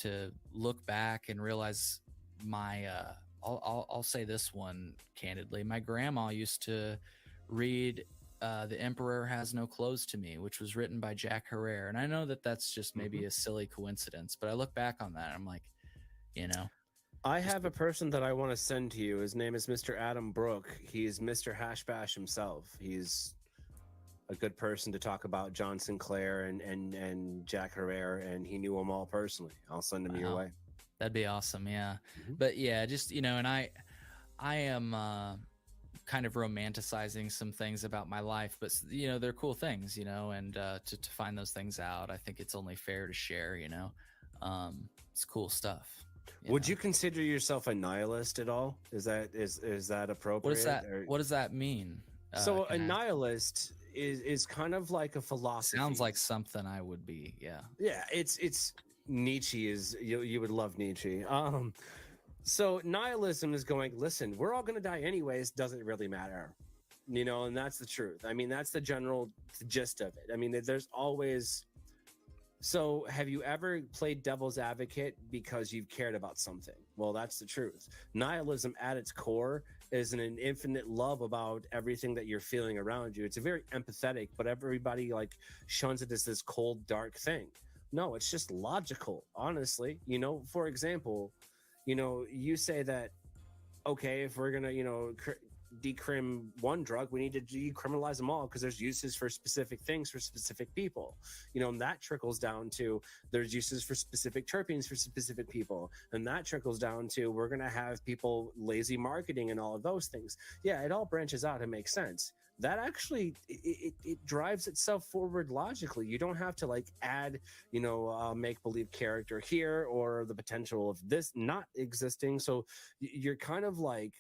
to look back and realize my I'll say this one candidly. My grandma used to read The Emperor Has No Clothes to me, which was written by Jack Herrera. And I know that that's just maybe a silly coincidence, but I look back on that and I'm like, you know. I have a person that I want to send to you. His name is Mr. Adam Brook. He's Mr. Hashbash himself. He's a good person to talk about John Sinclair and Jack Herrera, and he knew them all personally. I'll send him your way. That'd be awesome, yeah. But yeah, just, you know, and I am kind of romanticizing some things about my life, but, you know, they're cool things, you know, and to find those things out, I think it's only fair to share, you know. It's cool stuff. Would you consider yourself a nihilist at all? Is that appropriate? What does that mean? So a nihilist is kind of like a philosophy. Sounds like something I would be. Yeah. Yeah. It's Nietzsche is you would love Nietzsche. So nihilism is going, listen, we're all going to die anyways. Doesn't really matter. You know, and that's the truth. I mean, that's the general gist of it. I mean, there's always. So have you ever played devil's advocate because you've cared about something? Well, that's the truth. Nihilism at its core is an infinite love about everything that you're feeling around you. It's a very empathetic, but everybody like shuns it as this cold, dark thing. No, it's just logical, honestly. You know, for example, you know, you say that, okay, if we're going to, you know, decrim one drug, we need to decriminalize them all because there's uses for specific things for specific people, you know, and that trickles down to there's uses for specific terpenes for specific people, and that trickles down to we're going to have people lazy marketing and all of those things. Yeah, it all branches out and makes sense. That actually it drives itself forward logically. You don't have to like add, you know, make believe character here or the potential of this not existing. So you're kind of like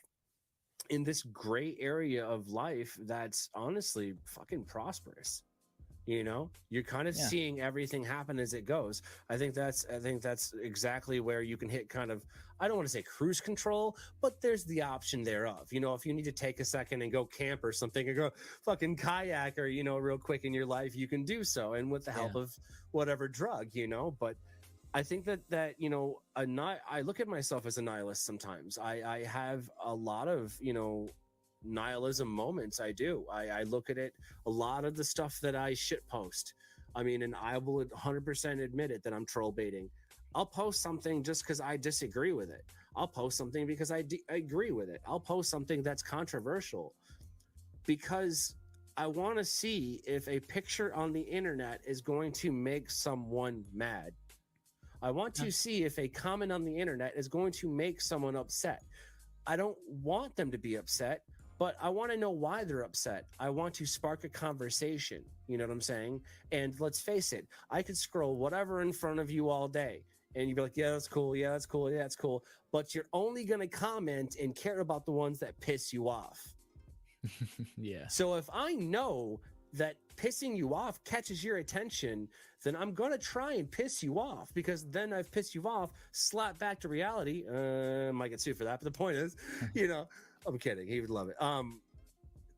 in this gray area of life that's honestly fucking prosperous. You know, you're kind of seeing everything happen as it goes. I think that's exactly where you can hit kind of, I don't want to say cruise control, but there's the option thereof. You know, if you need to take a second and go camp or something or go fucking kayak or, you know, real quick in your life, you can do so. And with the help of whatever drug, you know, but I think that you know, I look at myself as a nihilist sometimes. I have a lot of, you know, nihilism moments. I do. I look at it, a lot of the stuff that I shit post. I mean, and I will 100% admit it that I'm troll baiting. I'll post something just because I disagree with it. I'll post something because I agree with it. I'll post something that's controversial because I want to see if a picture on the internet is going to make someone mad. I want to see if a comment on the internet is going to make someone upset. I don't want them to be upset, but I want to know why they're upset. I want to spark a conversation. You know what I'm saying? And let's face it, I could scroll whatever in front of you all day. And you'd be like, yeah, that's cool. Yeah, that's cool. Yeah, that's cool. But you're only going to comment and care about the ones that piss you off. Yeah. So if I know that pissing you off catches your attention, then I'm going to try and piss you off because then I've pissed you off, slap back to reality. Might get sued for that. But the point is, you know, I'm kidding. He would love it.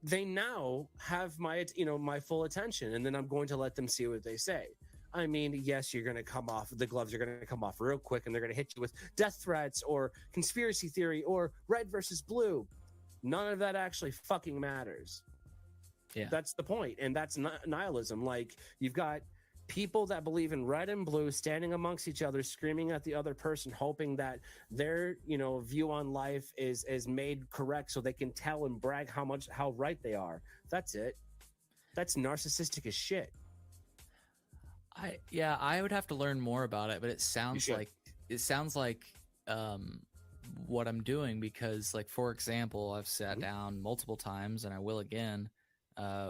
they now have my, my full attention, and then I'm going to let them see what they say. I mean, yes, you're going to come off, the gloves are going to come off real quick, and they're going to hit you with death threats or conspiracy theory or red versus blue. None of that actually fucking matters. Yeah. That's the point. And that's nihilism. Like, you've got people that believe in red and blue standing amongst each other, screaming at the other person, hoping that their, view on life is made correct so they can tell and brag how right they are. That's it. That's narcissistic as shit. I would have to learn more about it, but it sounds like what I'm doing, because, like, for example, I've sat down multiple times, and I will again,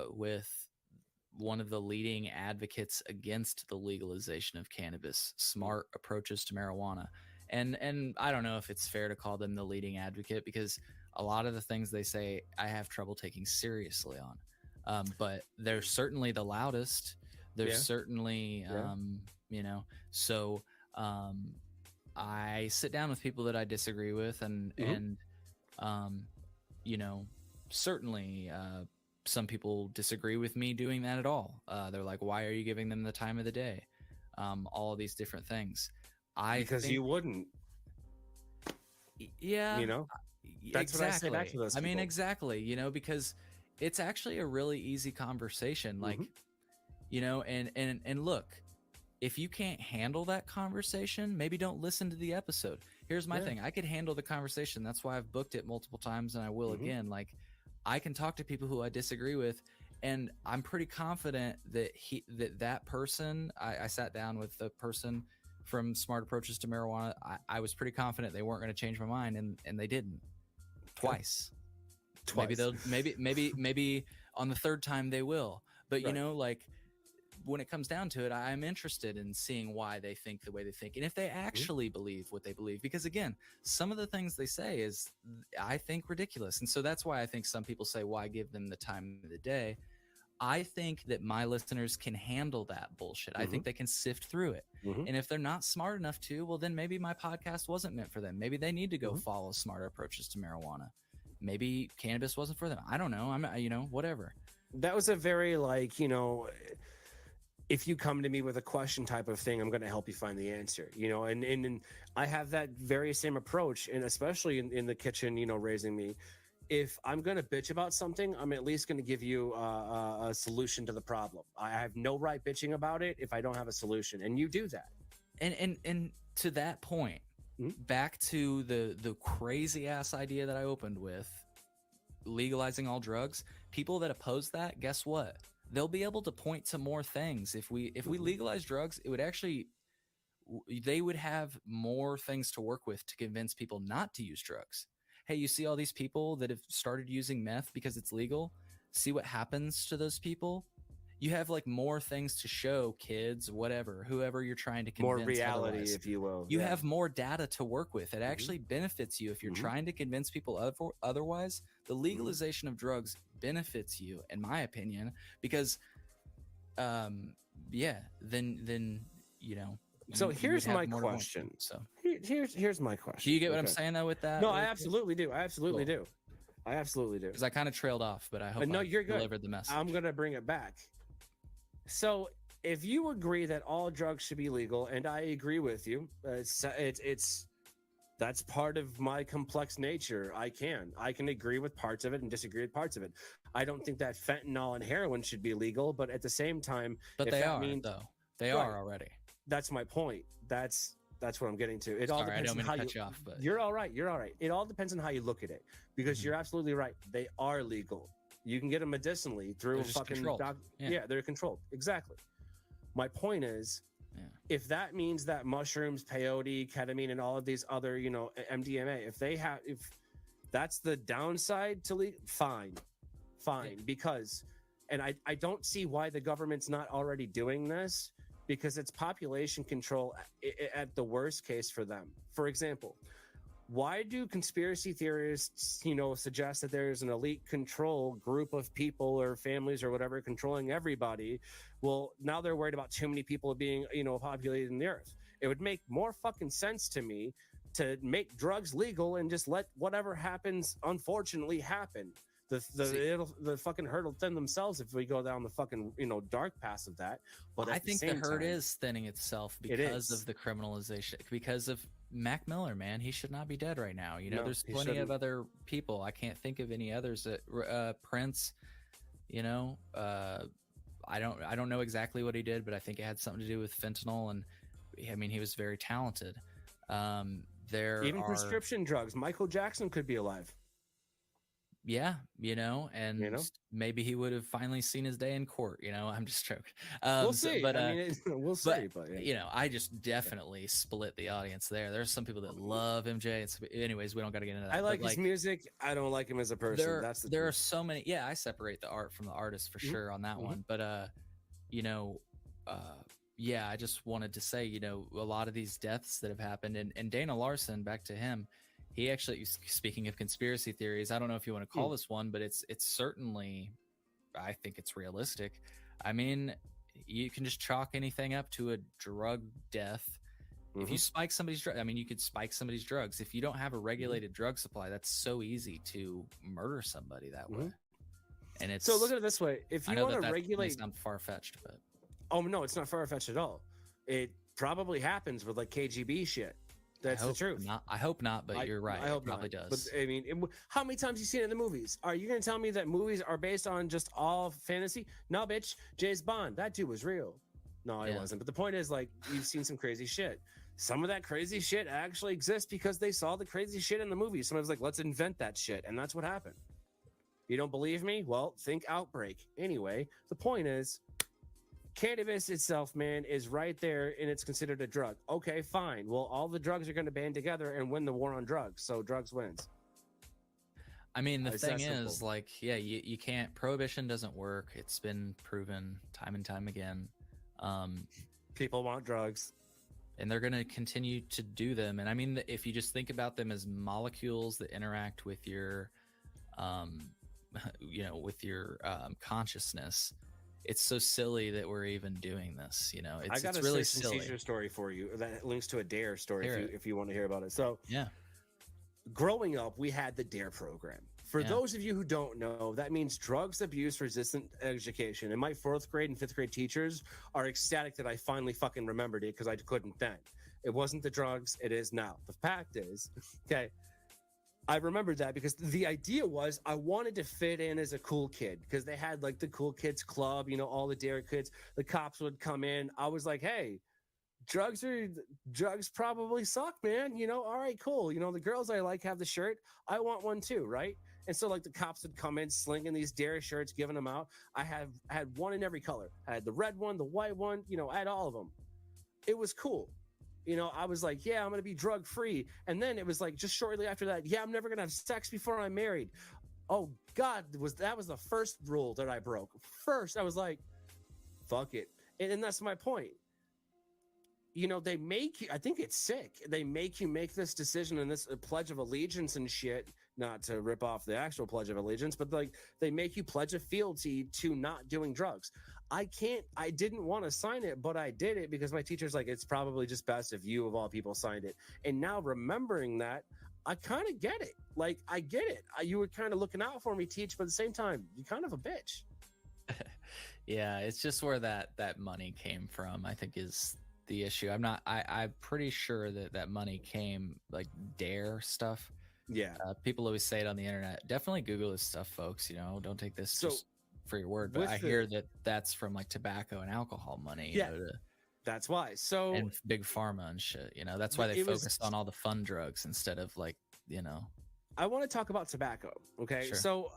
with one of the leading advocates against the legalization of cannabis, Smart Approaches to Marijuana. And I don't know if it's fair to call them the leading advocate, because a lot of the things they say I have trouble taking seriously on. But they're certainly the loudest. They're certainly, so I sit down with people that I disagree with, and certainly some people disagree with me doing that at all. They're like, why are you giving them the time of the day? All of these different things. Because you wouldn't. Yeah. That's exactly. what I say back to those people. I mean, exactly, because it's actually a really easy conversation. Like, and look, if you can't handle that conversation, maybe don't listen to the episode. Here's my thing. I could handle the conversation. That's why I've booked it multiple times, and I will again. Like, I can talk to people who I disagree with, and I'm pretty confident that that person, I sat down with the person from Smart Approaches to Marijuana. I was pretty confident they weren't going to change my mind, and they didn't. Twice. Maybe on the third time they will. But like, when it comes down to it, I'm interested in seeing why they think the way they think, and if they actually believe what they believe. Because again, some of the things they say is, I think, ridiculous. And so that's why I think some people say, why give them the time of the day? I think that my listeners can handle that bullshit. I think they can sift through it. And if they're not smart enough to, well, then maybe my podcast wasn't meant for them. Maybe they need to go follow Smarter Approaches to Marijuana. Maybe cannabis wasn't for them. I don't know. Whatever. That was a very, like, if you come to me with a question type of thing, I'm going to help you find the answer, and I have that very same approach, and especially in the kitchen, raising me. If I'm going to bitch about something, I'm at least going to give you a solution to the problem. I have no right bitching about it if I don't have a solution, and you do that. And to that point, back to the crazy ass idea that I opened with, legalizing all drugs, people that oppose that, guess what? They'll be able to point to more things. If we legalize drugs, it would actually, they would have more things to work with to convince people not to use drugs. Hey, you see all these people that have started using meth because it's legal? See what happens to those people? You have, like, more things to show kids, whoever you're trying to convince. More reality, otherwise. if you will. You have more data to work with. It actually benefits you if you're trying to convince people otherwise. The legalization of drugs benefits you, in my opinion, because, then So here's my question. So here's my question. Do you get what I'm saying though with that? No, I absolutely do. I absolutely do. Because I kind of trailed off, but I hope you're good. Delivered the message. I'm gonna bring it back. So if you agree that all drugs should be legal, and I agree with you, it's that's part of my complex nature. I can agree with parts of it and disagree with parts of it. I don't think that fentanyl and heroin should be legal, but at the same time, but they are though. They are already. That's my point. That's what I'm getting to. It all depends on how you off, but you're all right. You're all right. It all depends on how you look at it, because you're absolutely right. They are legal. You can get them medicinally through a fucking doc. Yeah, they're controlled. Exactly. My point is, if that means that mushrooms, peyote, ketamine, and all of these other, MDMA, if that's the downside to legal, fine. Because, and I don't see why the government's not already doing this, because it's population control at the worst case for them. For example, why do conspiracy theorists, suggest that there's an elite control group of people or families or whatever controlling everybody? Well, now they're worried about too many people being, populating the earth. It would make more fucking sense to me to make drugs legal and just let whatever happens, unfortunately, happen. The fucking herd will thin themselves if we go down the fucking dark path of that. But I think the herd is thinning itself because of the criminalization, because of Mac Miller, man. He should not be dead right now. There's plenty of other people. I can't think of any others that Prince, I don't know exactly what he did, but I think it had something to do with fentanyl, and I mean, he was very talented. Even prescription drugs. Michael Jackson could be alive. Yeah, maybe he would have finally seen his day in court. I'm just joking. We'll see. We'll see. But I just definitely split the audience there. There's some people that love MJ. Anyways, we don't got to get into that. I like his music. I don't like him as a person. There are so many. Yeah, I separate the art from the artist for sure on that one. But I just wanted to say, a lot of these deaths that have happened, and Dana Larson, back to him. He actually, speaking of conspiracy theories, I don't know if you want to call this one, but it's certainly, I think it's realistic. I mean, you can just chalk anything up to a drug death. If you spike somebody's drug, you could spike somebody's drugs. If you don't have a regulated drug supply, that's so easy to murder somebody that way. And it's so look at it this way: if you want to regulate, it's not far fetched, but no, it's not far fetched at all. It probably happens with like KGB shit. That's the truth. I hope not, but you're right. I hope it probably not. does. But how many times have you seen it in the movies? Are you going to tell me that movies are based on just all fantasy? No, bitch. James Bond, that dude was real. No, it wasn't. But the point is, like, you've seen some crazy shit. Some of that crazy shit actually exists because they saw the crazy shit in the movie. Someone's like, let's invent that shit. And that's what happened. You don't believe me? Well, think Outbreak. Anyway, the point is, cannabis itself, man, is right there, and it's considered a drug. Okay, fine. Well, all the drugs are going to band together and win the war on drugs. So drugs wins. I mean, the thing is, like, you can't. Prohibition doesn't work. It's been proven time and time again. People want drugs, and they're going to continue to do them. And I mean, if you just think about them as molecules that interact with your, consciousness. It's so silly that we're even doing this. I got really silly. Seizure story for you that links to a DARE story if you want to hear about it. So yeah, growing up, we had the DARE program. For those of you who don't know, that means drugs abuse resistant education. And my 4th grade and 5th grade teachers are ecstatic that I finally fucking remembered it because I couldn't then. It wasn't the drugs. It is now. The fact is, okay, I remembered that because the idea was I wanted to fit in as a cool kid because they had like the cool kids club, all the DARE kids. The cops would come in. I was like, hey, drugs probably suck, man. All right, cool. The girls I like have the shirt. I want one too, right? And so like the cops would come in slinging these DARE shirts, giving them out. I had one in every color. I had the red one, the white one, I had all of them. It was cool. I was like, yeah, I'm going to be drug free. And then it was like just shortly after that, yeah, I'm never going to have sex before I'm married. Oh God, that was the first rule that I broke. First, I was like, fuck it. And that's my point. They make you, I think it's sick. They make you make this decision and this Pledge of Allegiance and shit, not to rip off the actual Pledge of Allegiance, but like they make you pledge a fealty to not doing drugs. I didn't want to sign it, but I did it because my teacher's like, it's probably just best if you of all people signed it. And now remembering that, I kind of get it. Like, I get it. You were kind of looking out for me, Teach, but at the same time, you're kind of a bitch. Yeah, it's just where that money came from, I think, is the issue. I'm pretty sure that money came like DARE stuff. Yeah. People always say it on the internet. Definitely Google this stuff, folks. Don't take this just for your word, but I hear that's from like tobacco and alcohol money. That's why. So and big pharma and shit. That's why they focused on all the fun drugs instead of like. I want to talk about tobacco. Okay, sure. So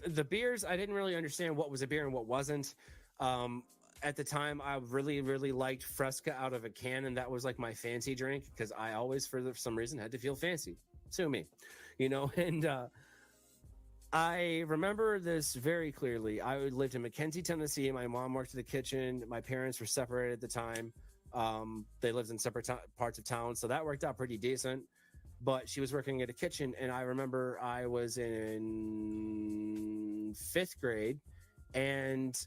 the beers, I didn't really understand what was a beer and what wasn't. At the time, I really, really liked Fresca out of a can, and that was like my fancy drink because I always, for some reason, had to feel fancy. Sue me, and I remember this very clearly. I lived in McKenzie, Tennessee. My mom worked in the kitchen. My parents were separated at the time. They lived in separate parts of town, so that worked out pretty decent. But she was working at a kitchen, and I remember I was in 5th grade, and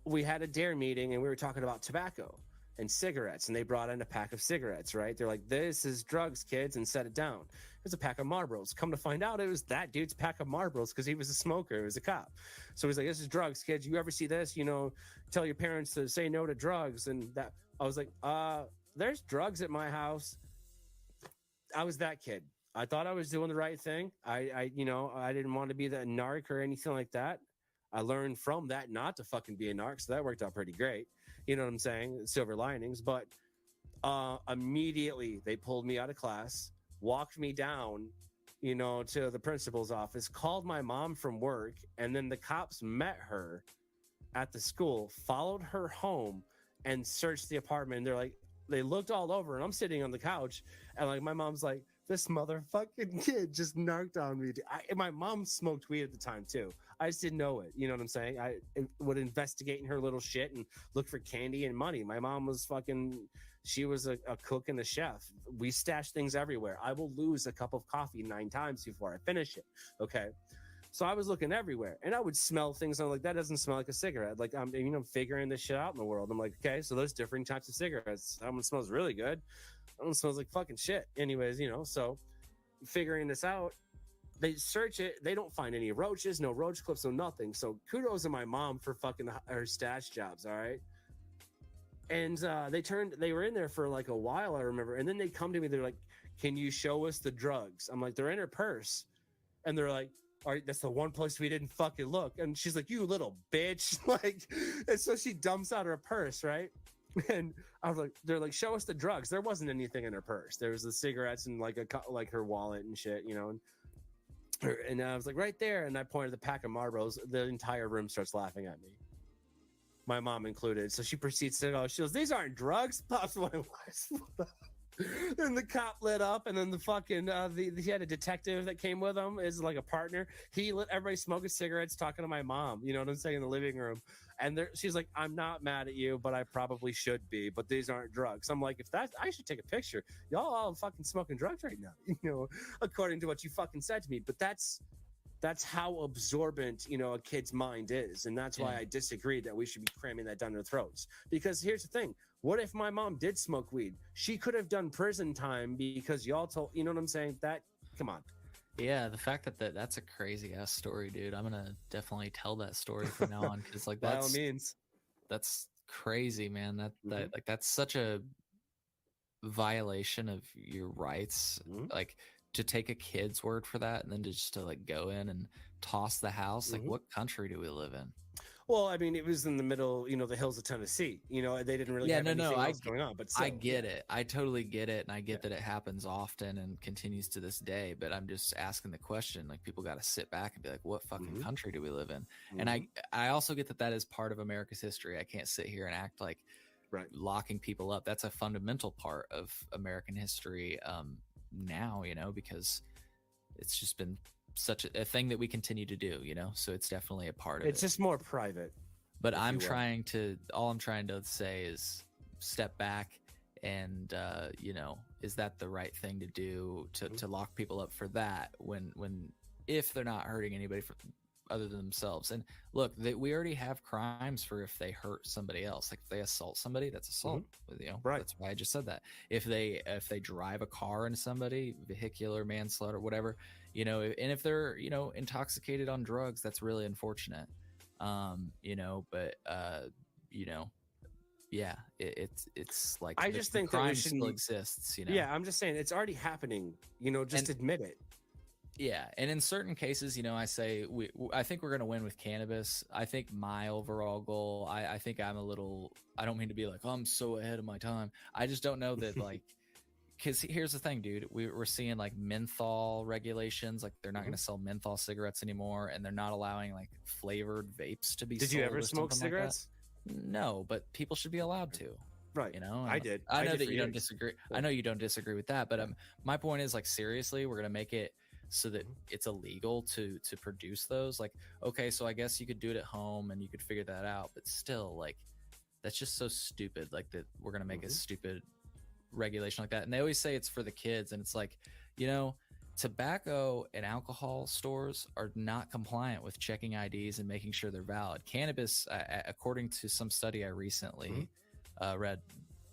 we had a DARE meeting, and we were talking about tobacco. and cigarettes, and they brought in a pack of cigarettes, right? They're like, this is drugs, kids, and set it down. There's a pack of Marlboros. Come to find out, it was that dude's pack of Marlboros because he was a smoker. He was a cop. So he's like, this is drugs, kids. You ever see this? You know, tell your parents to say no to drugs. And that, I was like, there's drugs at my house. I was that kid. I thought I was doing the right thing. I didn't want to be the narc or anything like that. I learned from that not to fucking be a narc, so that worked out pretty great. You know what I'm saying? Silver linings. But immediately they pulled me out of class, walked me down, you know, to the principal's office, called my mom from work, and then the cops met her at the school, followed her home, and searched the apartment. And they're like, they looked all over, and I'm sitting on the couch, and like my mom's like, this motherfucking kid just narked on me. My mom smoked weed at the time too. I just didn't know it. You know what I'm saying? I would investigate in her little shit and look for candy and money. My mom was she was a cook and a chef. We stash things everywhere. I will lose a cup of coffee 9 times before I finish it. Okay. So I was looking everywhere, and I would smell things. I'm like, that doesn't smell like a cigarette. Like I'm figuring this shit out in the world. I'm like, okay, so there's different types of cigarettes. That one smells really good. That one smells like fucking shit. Anyways, so figuring this out, they search it. They don't find any roaches, no roach clips, no nothing. So kudos to my mom for fucking her stash jobs. All right. And they were in there for like a while, I remember. And then they come to me. They're like, can you show us the drugs? I'm like, they're in her purse. And they're like, all right, that's the one place we didn't fucking look. And she's like, you little bitch. Like, and so she dumps out her purse, right? And I was like, they're like, show us the drugs. There wasn't anything in her purse. There was the cigarettes and like her wallet and shit, and I was like, right there. And I pointed the pack of Marlboros. The entire room starts laughing at me, my mom included. So she proceeds to go, she goes, these aren't drugs. Pops my wife. Then the cop lit up, and then the fucking he had a detective that came with him as like a partner. He let everybody smoking cigarettes, talking to my mom. You know what I'm saying, in the living room. And she's like, I'm not mad at you, but I probably should be. But these aren't drugs. I'm like, I should take a picture. Y'all all fucking smoking drugs right now, according to what you fucking said to me. But that's how absorbent, a kid's mind is. And that's why I disagree that we should be cramming that down their throats. Because here's the thing. What if my mom did smoke weed? She could have done prison time because y'all told, you know what I'm saying? Come on. Yeah, the fact that's a crazy ass story, dude. I'm gonna definitely tell that story from now on, because like by all means, that's crazy, man. That like that's such a violation of your rights. Like to take a kid's word for that, and then just to like go in and toss the house. Like, what country do we live in? Well, I mean, it was in the middle, the hills of Tennessee. They didn't really have anything else going on. But still, I get it. I totally get it, and I get that it happens often and continues to this day. But I'm just asking the question. Like, people got to sit back and be like, "What fucking country do we live in?" And I also get that is part of America's history. I can't sit here and act like locking people up. That's a fundamental part of American history now. Because it's just been such a thing that we continue to do, so it's definitely a part of it. It's just more private. But all I'm trying to say is step back and is that the right thing to do, to lock people up for that when if they're not hurting anybody other than themselves? And look, we already have crimes for if they hurt somebody else. Like if they assault somebody, that's assault. Right. That's why I just said that. If they drive a car into somebody, vehicular manslaughter, whatever, and if they're intoxicated on drugs, that's really unfortunate. It's like I just think crime that still exists. Yeah, I'm just saying it's already happening. Just admit it. Yeah, and in certain cases, I think we're going to win with cannabis. I think my overall goal, I think I don't mean to be like, oh, I'm so ahead of my time. I just don't know that, like, because here's the thing, dude. We're seeing like menthol regulations, like they're not going to sell menthol cigarettes anymore, and they're not allowing like flavored vapes to be sold. Did you ever smoke cigarettes? Like no, but people should be allowed to. Right. I did. I know that you don't disagree. I know you don't disagree with that, but my point is, like, seriously, we're going to make it so that it's illegal to produce those. Like, okay, so I guess you could do it at home and you could figure that out, but still, like, that's just so stupid. Like, that we're going to make a stupid regulation like that. And they always say it's for the kids, and it's like, tobacco and alcohol stores are not compliant with checking IDs and making sure they're valid. Cannabis, according to some study I recently read,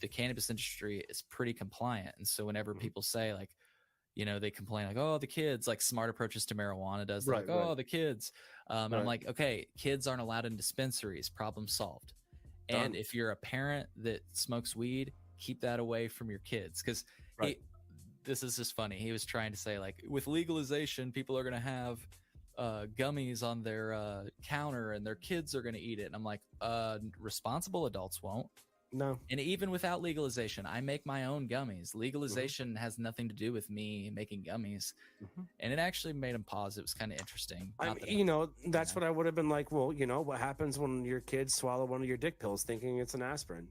the cannabis industry is pretty compliant. And so whenever people say like, they complain like, oh, the kids, like Smart approaches to marijuana does, like, oh, the kids. And I'm like, okay, kids aren't allowed in dispensaries. Problem solved. And if you're a parent that smokes weed, keep that away from your kids. Because this is just funny. He was trying to say like, with legalization, people are going to have gummies on their counter and their kids are going to eat it. And I'm like, responsible adults won't. No. And even without legalization, I make my own gummies. Legalization has nothing to do with me making gummies. And it actually made him pause. It was kind of interesting. That's what I would have been like, well, what happens when your kids swallow one of your dick pills thinking it's an aspirin?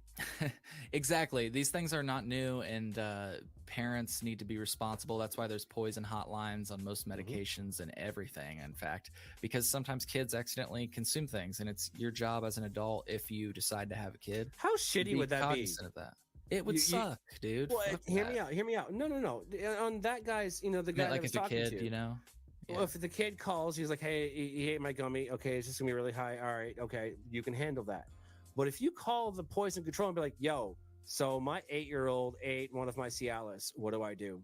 Exactly. These things are not new, and parents need to be responsible. That's why there's poison hotlines on most medications and everything, in fact, because sometimes kids accidentally consume things, and it's your job as an adult, if you decide to have a kid. How shitty would that be? Of that. It would suck, dude. Well, hear me out. No. On that guy's, the guy like that was if a talking kid, to. Yeah. Well, if the kid calls, he's like, hey, he ate my gummy. Okay, it's just gonna be really high. All right, okay, you can handle that. But if you call the poison control and be like, yo, so my 8-year-old ate one of my Cialis, what do I do?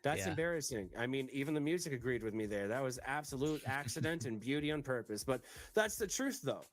That's embarrassing. I mean, even the music agreed with me there. That was absolute accident and beauty on purpose. But that's the truth, though.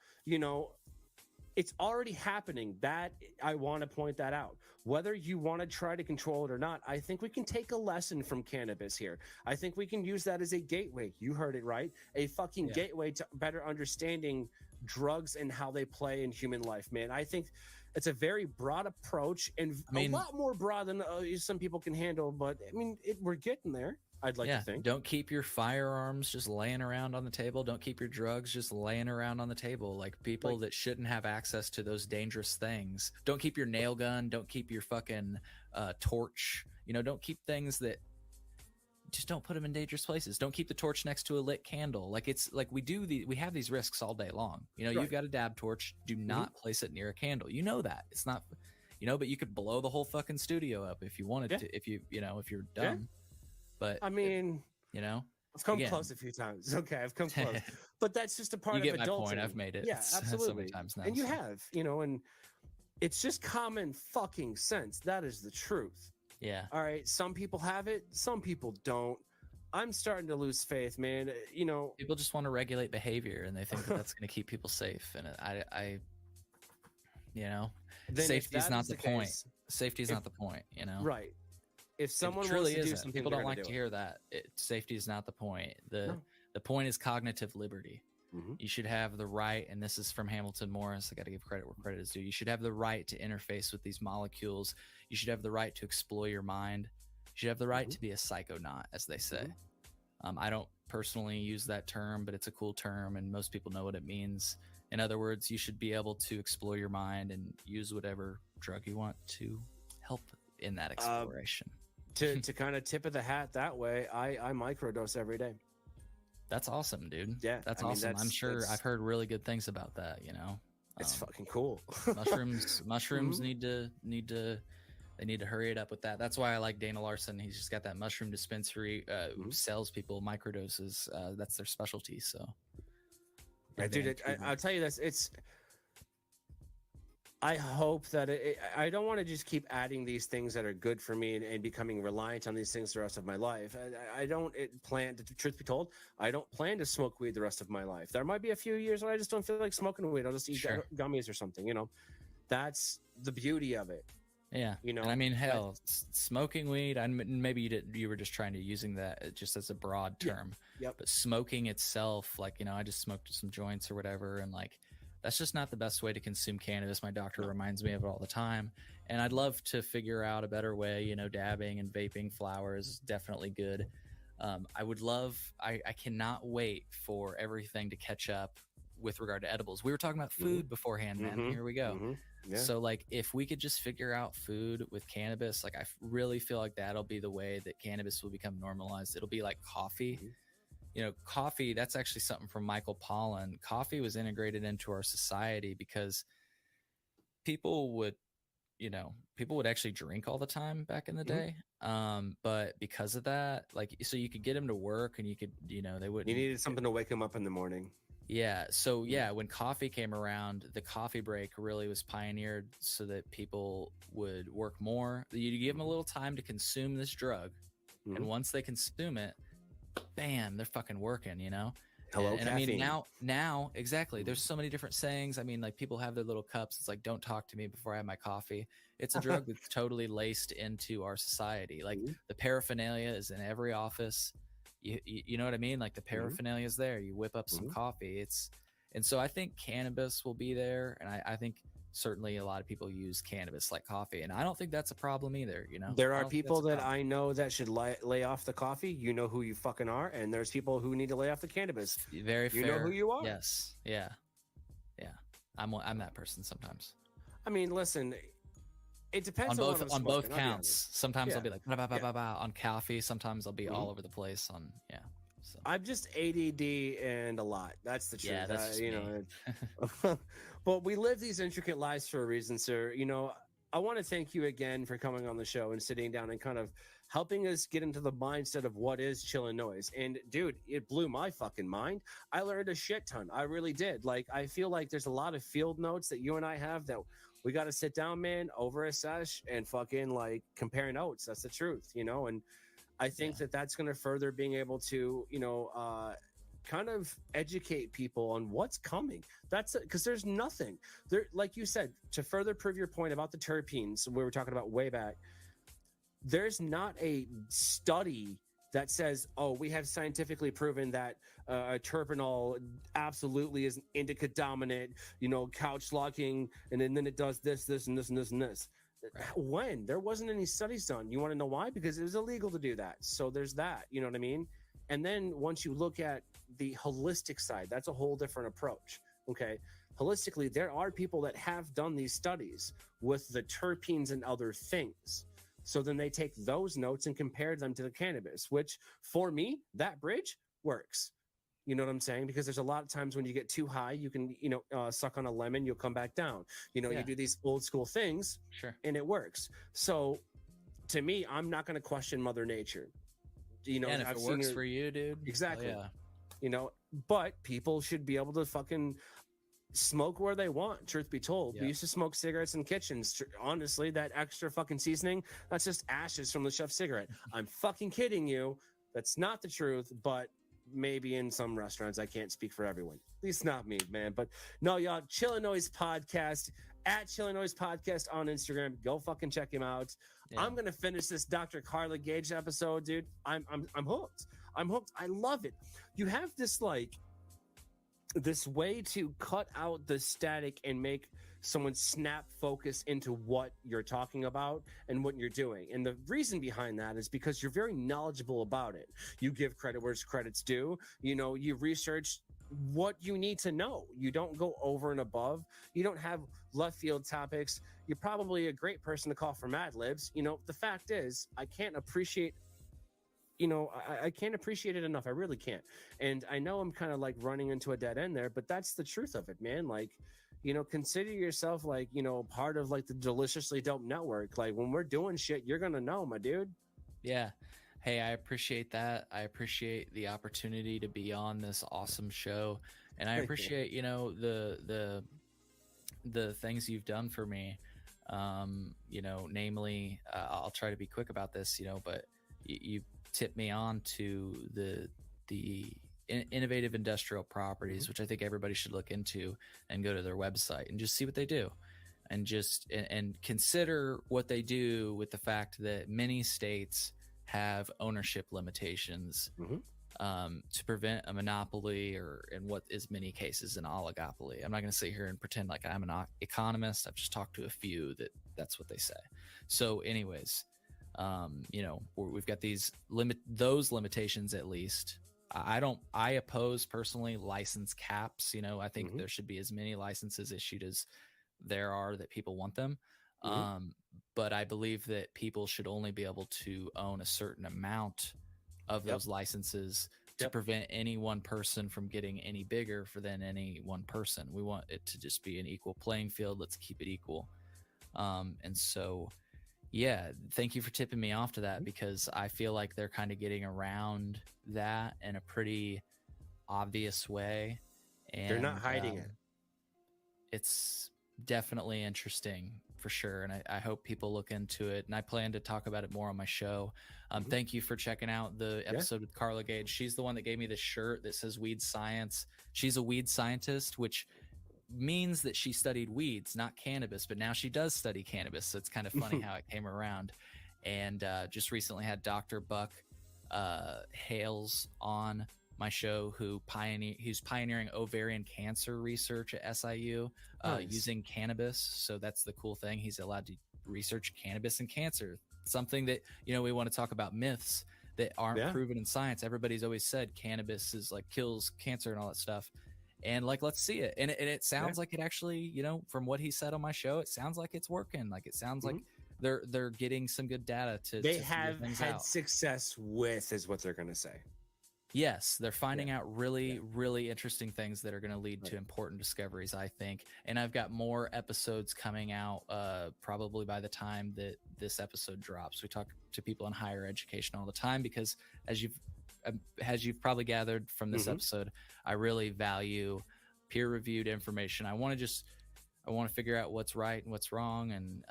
It's already happening. That I want to point that out. Whether you want to try to control it or not, I think we can take a lesson from cannabis here. I think we can use that as a gateway. You heard it right. A fucking gateway to better understanding drugs and how they play in human life, man. I think it's a very broad approach and a lot more broad than some people can handle. But I mean, we're getting there. I'd like to think. Don't keep your firearms just laying around on the table. Don't keep your drugs just laying around on the table. Like people that shouldn't have access to those dangerous things. Don't keep your nail gun. Don't keep your fucking torch. Don't keep things that just don't put them in dangerous places. Don't keep the torch next to a lit candle. Like it's like we have these risks all day long. You've got a dab torch. Do not place it near a candle. That it's not, but you could blow the whole fucking studio up if you wanted to, if if you're dumb. Yeah. But I mean, I've come close a few times. Okay, I've come close, but that's just a part of adulting. You get my point. I've made it. Yeah, absolutely. So many times now, and you have, and it's just common fucking sense. That is the truth. Yeah. All right. Some people have it. Some people don't. I'm starting to lose faith, man. People just want to regulate behavior, and they think that's going to keep people safe. And safety is not the point. Safety is not the point. Right. If someone truly wants to do isn't. something, People don't like to hear that. Safety is not the point. The point is cognitive liberty. You should have the right, and this is from Hamilton Morris. I got to give credit where credit is due. You should have the right to interface with these molecules. You should have the right to explore your mind. You should have the right to be a psychonaut, as they say. I don't personally use that term, but it's a cool term, and most people know what it means. In other words, you should be able to explore your mind and use whatever drug you want to help in that exploration. To kind of tip of the hat that way, I microdose every day. That's awesome, dude. Yeah, that's awesome. I'm sure I've heard really good things about that. It's fucking cool. mushrooms need to hurry it up with that. That's why I like Dana Larson. He's just got that mushroom dispensary, sells people microdoses. That's their specialty. So, yeah, dude, I'll tell you this. I hope that I don't want to just keep adding these things that are good for me and becoming reliant on these things the rest of my life. I don't plan to, truth be told, I don't plan to smoke weed the rest of my life. There might be a few years where I just don't feel like smoking weed. I'll just eat gummies or something, That's the beauty of it. Yeah. And I mean, hell, smoking weed, maybe you were just trying to using that just as a broad term. Yep. But smoking itself, like, I just smoked some joints or whatever, and like, that's just not the best way to consume cannabis. My doctor reminds me of it all the time. And I'd love to figure out a better way. Dabbing and vaping flower is definitely good. I cannot wait for everything to catch up with regard to edibles. We were talking about food beforehand, man. Here we go. Yeah. So like, if we could just figure out food with cannabis, like I really feel like that'll be the way that cannabis will become normalized. It'll be like coffee. Coffee, that's actually something from Michael Pollan. Coffee was integrated into our society because people would actually drink all the time back in the day. But because of that, like, so you could get them to work and you could, they wouldn't. You needed something to wake them up in the morning. Yeah. So yeah, when coffee came around, the coffee break really was pioneered so that people would work more. You give them a little time to consume this drug, and once they consume it, bam, they're fucking working, you know? Hello, And I mean, caffeine. now, exactly. There's so many different sayings. I mean, like people have their little cups. It's like, don't talk to me before I have my coffee. It's a drug that's totally laced into our society. Like the paraphernalia is in every office. You know what I mean? Like the paraphernalia is there. You whip up some coffee. And so I think cannabis will be there. And I think certainly a lot of people use cannabis like coffee. And I don't think that's a problem either. You know, There are people that I know that should lay off the coffee. You know who you fucking are. And there's people who need to lay off the cannabis. Very fair. You know who you are. Yes. Yeah. Yeah. I'm that person sometimes. I mean, listen, it depends on both counts. Sometimes I'll be like on coffee. Sometimes I'll be all over the place on So. I'm just ADD and a lot. That's the truth. Yeah, that's just you know. But we live these intricate lives for a reason, sir. You know, I want to thank you again for coming on the show and sitting down and kind of helping us get into the mindset of what is Chillinois. And dude, it blew my fucking mind. I learned a shit ton. I really did. Like, I feel like there's a lot of field notes that you and I have that we got to sit down, man, over a sesh and fucking like compare notes. That's the truth, you know? And I think that that's going to further being able to, you know, kind of educate people on what's coming. That's because there's nothing there. Like you said, to further prove your point about the terpenes we were talking about way back, there's not a study that says, oh, we have scientifically proven that terpenol absolutely is indica dominant, you know, couch locking, and then it does this, and this, and this, and this. Right. When there wasn't any studies done. You want to know why? Because it was illegal to do that. So there's that, you know what I mean? And then once you look at the holistic side, that's a whole different approach. Okay. Holistically, there are people that have done these studies with the terpenes and other things. So then they take those notes and compare them to the cannabis, which for me, that bridge works. You know what I'm saying? Because there's a lot of times when you get too high, you can, you know, suck on a lemon, you'll come back down. You know, you do these old school things, and it works. So to me, I'm not going to question Mother Nature. You know, and if it works for you, dude. Exactly. Yeah. You know, but people should be able to fucking smoke where they want. Truth be told, we used to smoke cigarettes in kitchens. Honestly, that extra fucking seasoning, that's just ashes from the chef's cigarette. I'm fucking kidding you. That's not the truth, but maybe in some restaurants. I can't speak for everyone. At least not me, man. But no, y'all, Chillinois Podcast, at Chillinois Podcast on Instagram. Go fucking check him out. Yeah. I'm gonna finish this Dr. Carla Gage episode, dude. I'm hooked. I'm hooked. I love it. You have this like this way to cut out the static and make someone snap focus into what you're talking about and what you're doing. And the reason behind that is because you're very knowledgeable about it. You give credit where credit's due. You know, you research what you need to know. You don't go over and above. You don't have left field topics. You're probably a great person to call for Mad Libs. You know, the fact is, I can't appreciate I can't appreciate it enough. I really can't. And I know I'm kind of like running into a dead end there, but that's the truth of it, man. Like, you know, consider yourself like, you know, part of like the Deliciously Dope network. Like when we're doing shit, you're going to know, my dude. Yeah. Hey, I appreciate that. I appreciate the opportunity to be on this awesome show. And I appreciate, you know, the things you've done for me. You know, namely, I'll try to be quick about this, you know, but you tipped me on to the innovative industrial properties, which I think everybody should look into and go to their website and just see what they do, and just and consider what they do with the fact that many states have ownership limitations to prevent a monopoly, or in what is many cases an oligopoly. I'm not going to sit here and pretend like I'm an economist. I've just talked to a few that's what they say. So anyways, you know, we've got those limitations. At least I oppose personally license caps. You know, I think there should be as many licenses issued as there are that people want them. But I believe that people should only be able to own a certain amount of those licenses to prevent any one person from getting any bigger than any one person. We want it to just be an equal playing field. Let's keep it equal. And so, yeah, thank you for tipping me off to that, because I feel like they're kind of getting around that in a pretty obvious way. And they're not hiding it. It's definitely interesting for sure. And I hope people look into it. And I plan to talk about it more on my show. Thank you for checking out the episode with Carla Gage. She's the one that gave me the shirt that says Weed Science. She's a weed scientist, which means that she studied weeds, not cannabis, but now she does study cannabis. So it's kind of funny how it came around. And just recently had Dr. Buck Hales on my show, who's pioneering ovarian cancer research at SIU using cannabis. So that's the cool thing. He's allowed to research cannabis and cancer, something that, we want to talk about myths that aren't proven in science. Everybody's always said cannabis is like kills cancer and all that stuff. And like, let's see it. And it sounds like it actually, from what he said on my show, it sounds like it's working. Like it sounds like they're getting some good data they have had success with, is what they're going to say. Yes, they're finding out really, really interesting things that are going to lead to important discoveries, I think. And I've got more episodes coming out probably by the time that this episode drops. We talk to people in higher education all the time because, as you've probably gathered from this episode, I really value peer-reviewed information. I want to figure out what's right and what's wrong, and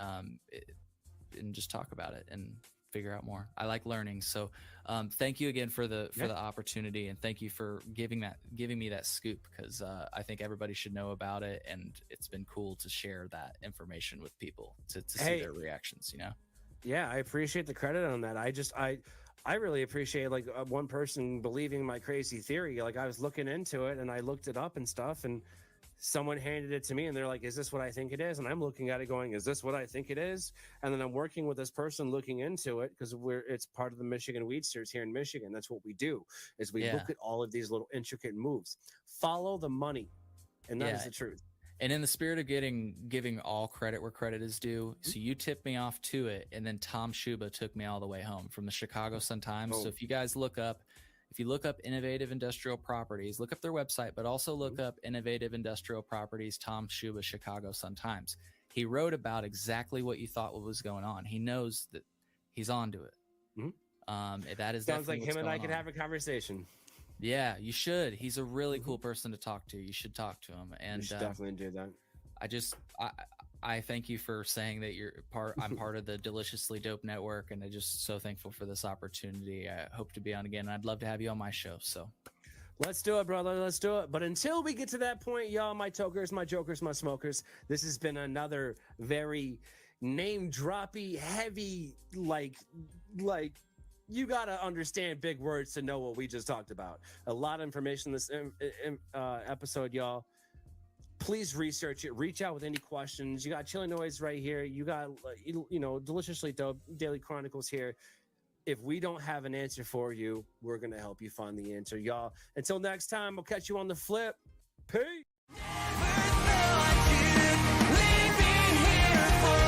just talk about it and figure out more. I like learning. So thank you again for the opportunity, and thank you for giving me that scoop, because I think everybody should know about it, and it's been cool to share that information with people to see their reactions. Yeah, I appreciate the credit on that. I really appreciate one person believing my crazy theory. Like I was looking into it and I looked it up and stuff, and someone handed it to me and they're like, is this what I think it is? And I'm looking at it going, is this what I think it is? And then I'm working with this person looking into it, because it's part of the Michigan Weed Series here in Michigan. That's what we do, is we look at all of these little intricate moves. Follow the money. And that is the truth. And in the spirit of giving all credit where credit is due, so you tipped me off to it, and then Tom Schuba took me all the way home from the Chicago Sun-Times. So if you guys look up Innovative Industrial Properties, look up their website, but also look up Innovative Industrial Properties, Tom Schuba, Chicago Sun-Times. He wrote about exactly what you thought was going on. He knows that he's onto it. That is sounds like him and I could have a conversation. Yeah, you should. He's a really cool person to talk to. You should talk to him. And you should definitely do that. I thank you for saying that I'm part of the Deliciously Dope Network, and I'm just so thankful for this opportunity. I hope to be on again. I'd love to have you on my show. So let's do it, brother. Let's do it. But until we get to that point, y'all, my tokers, my jokers, my smokers, this has been another very name-droppy, heavy, like you got to understand big words to know what we just talked about. A lot of information in this episode, y'all. Please research it. Reach out with any questions. You got Chillinois right here. You got, Deliciously Dope Daily Chronicles here. If we don't have an answer for you, we're going to help you find the answer, y'all. Until next time, we'll catch you on the flip. Peace. Never thought you'd leave me here for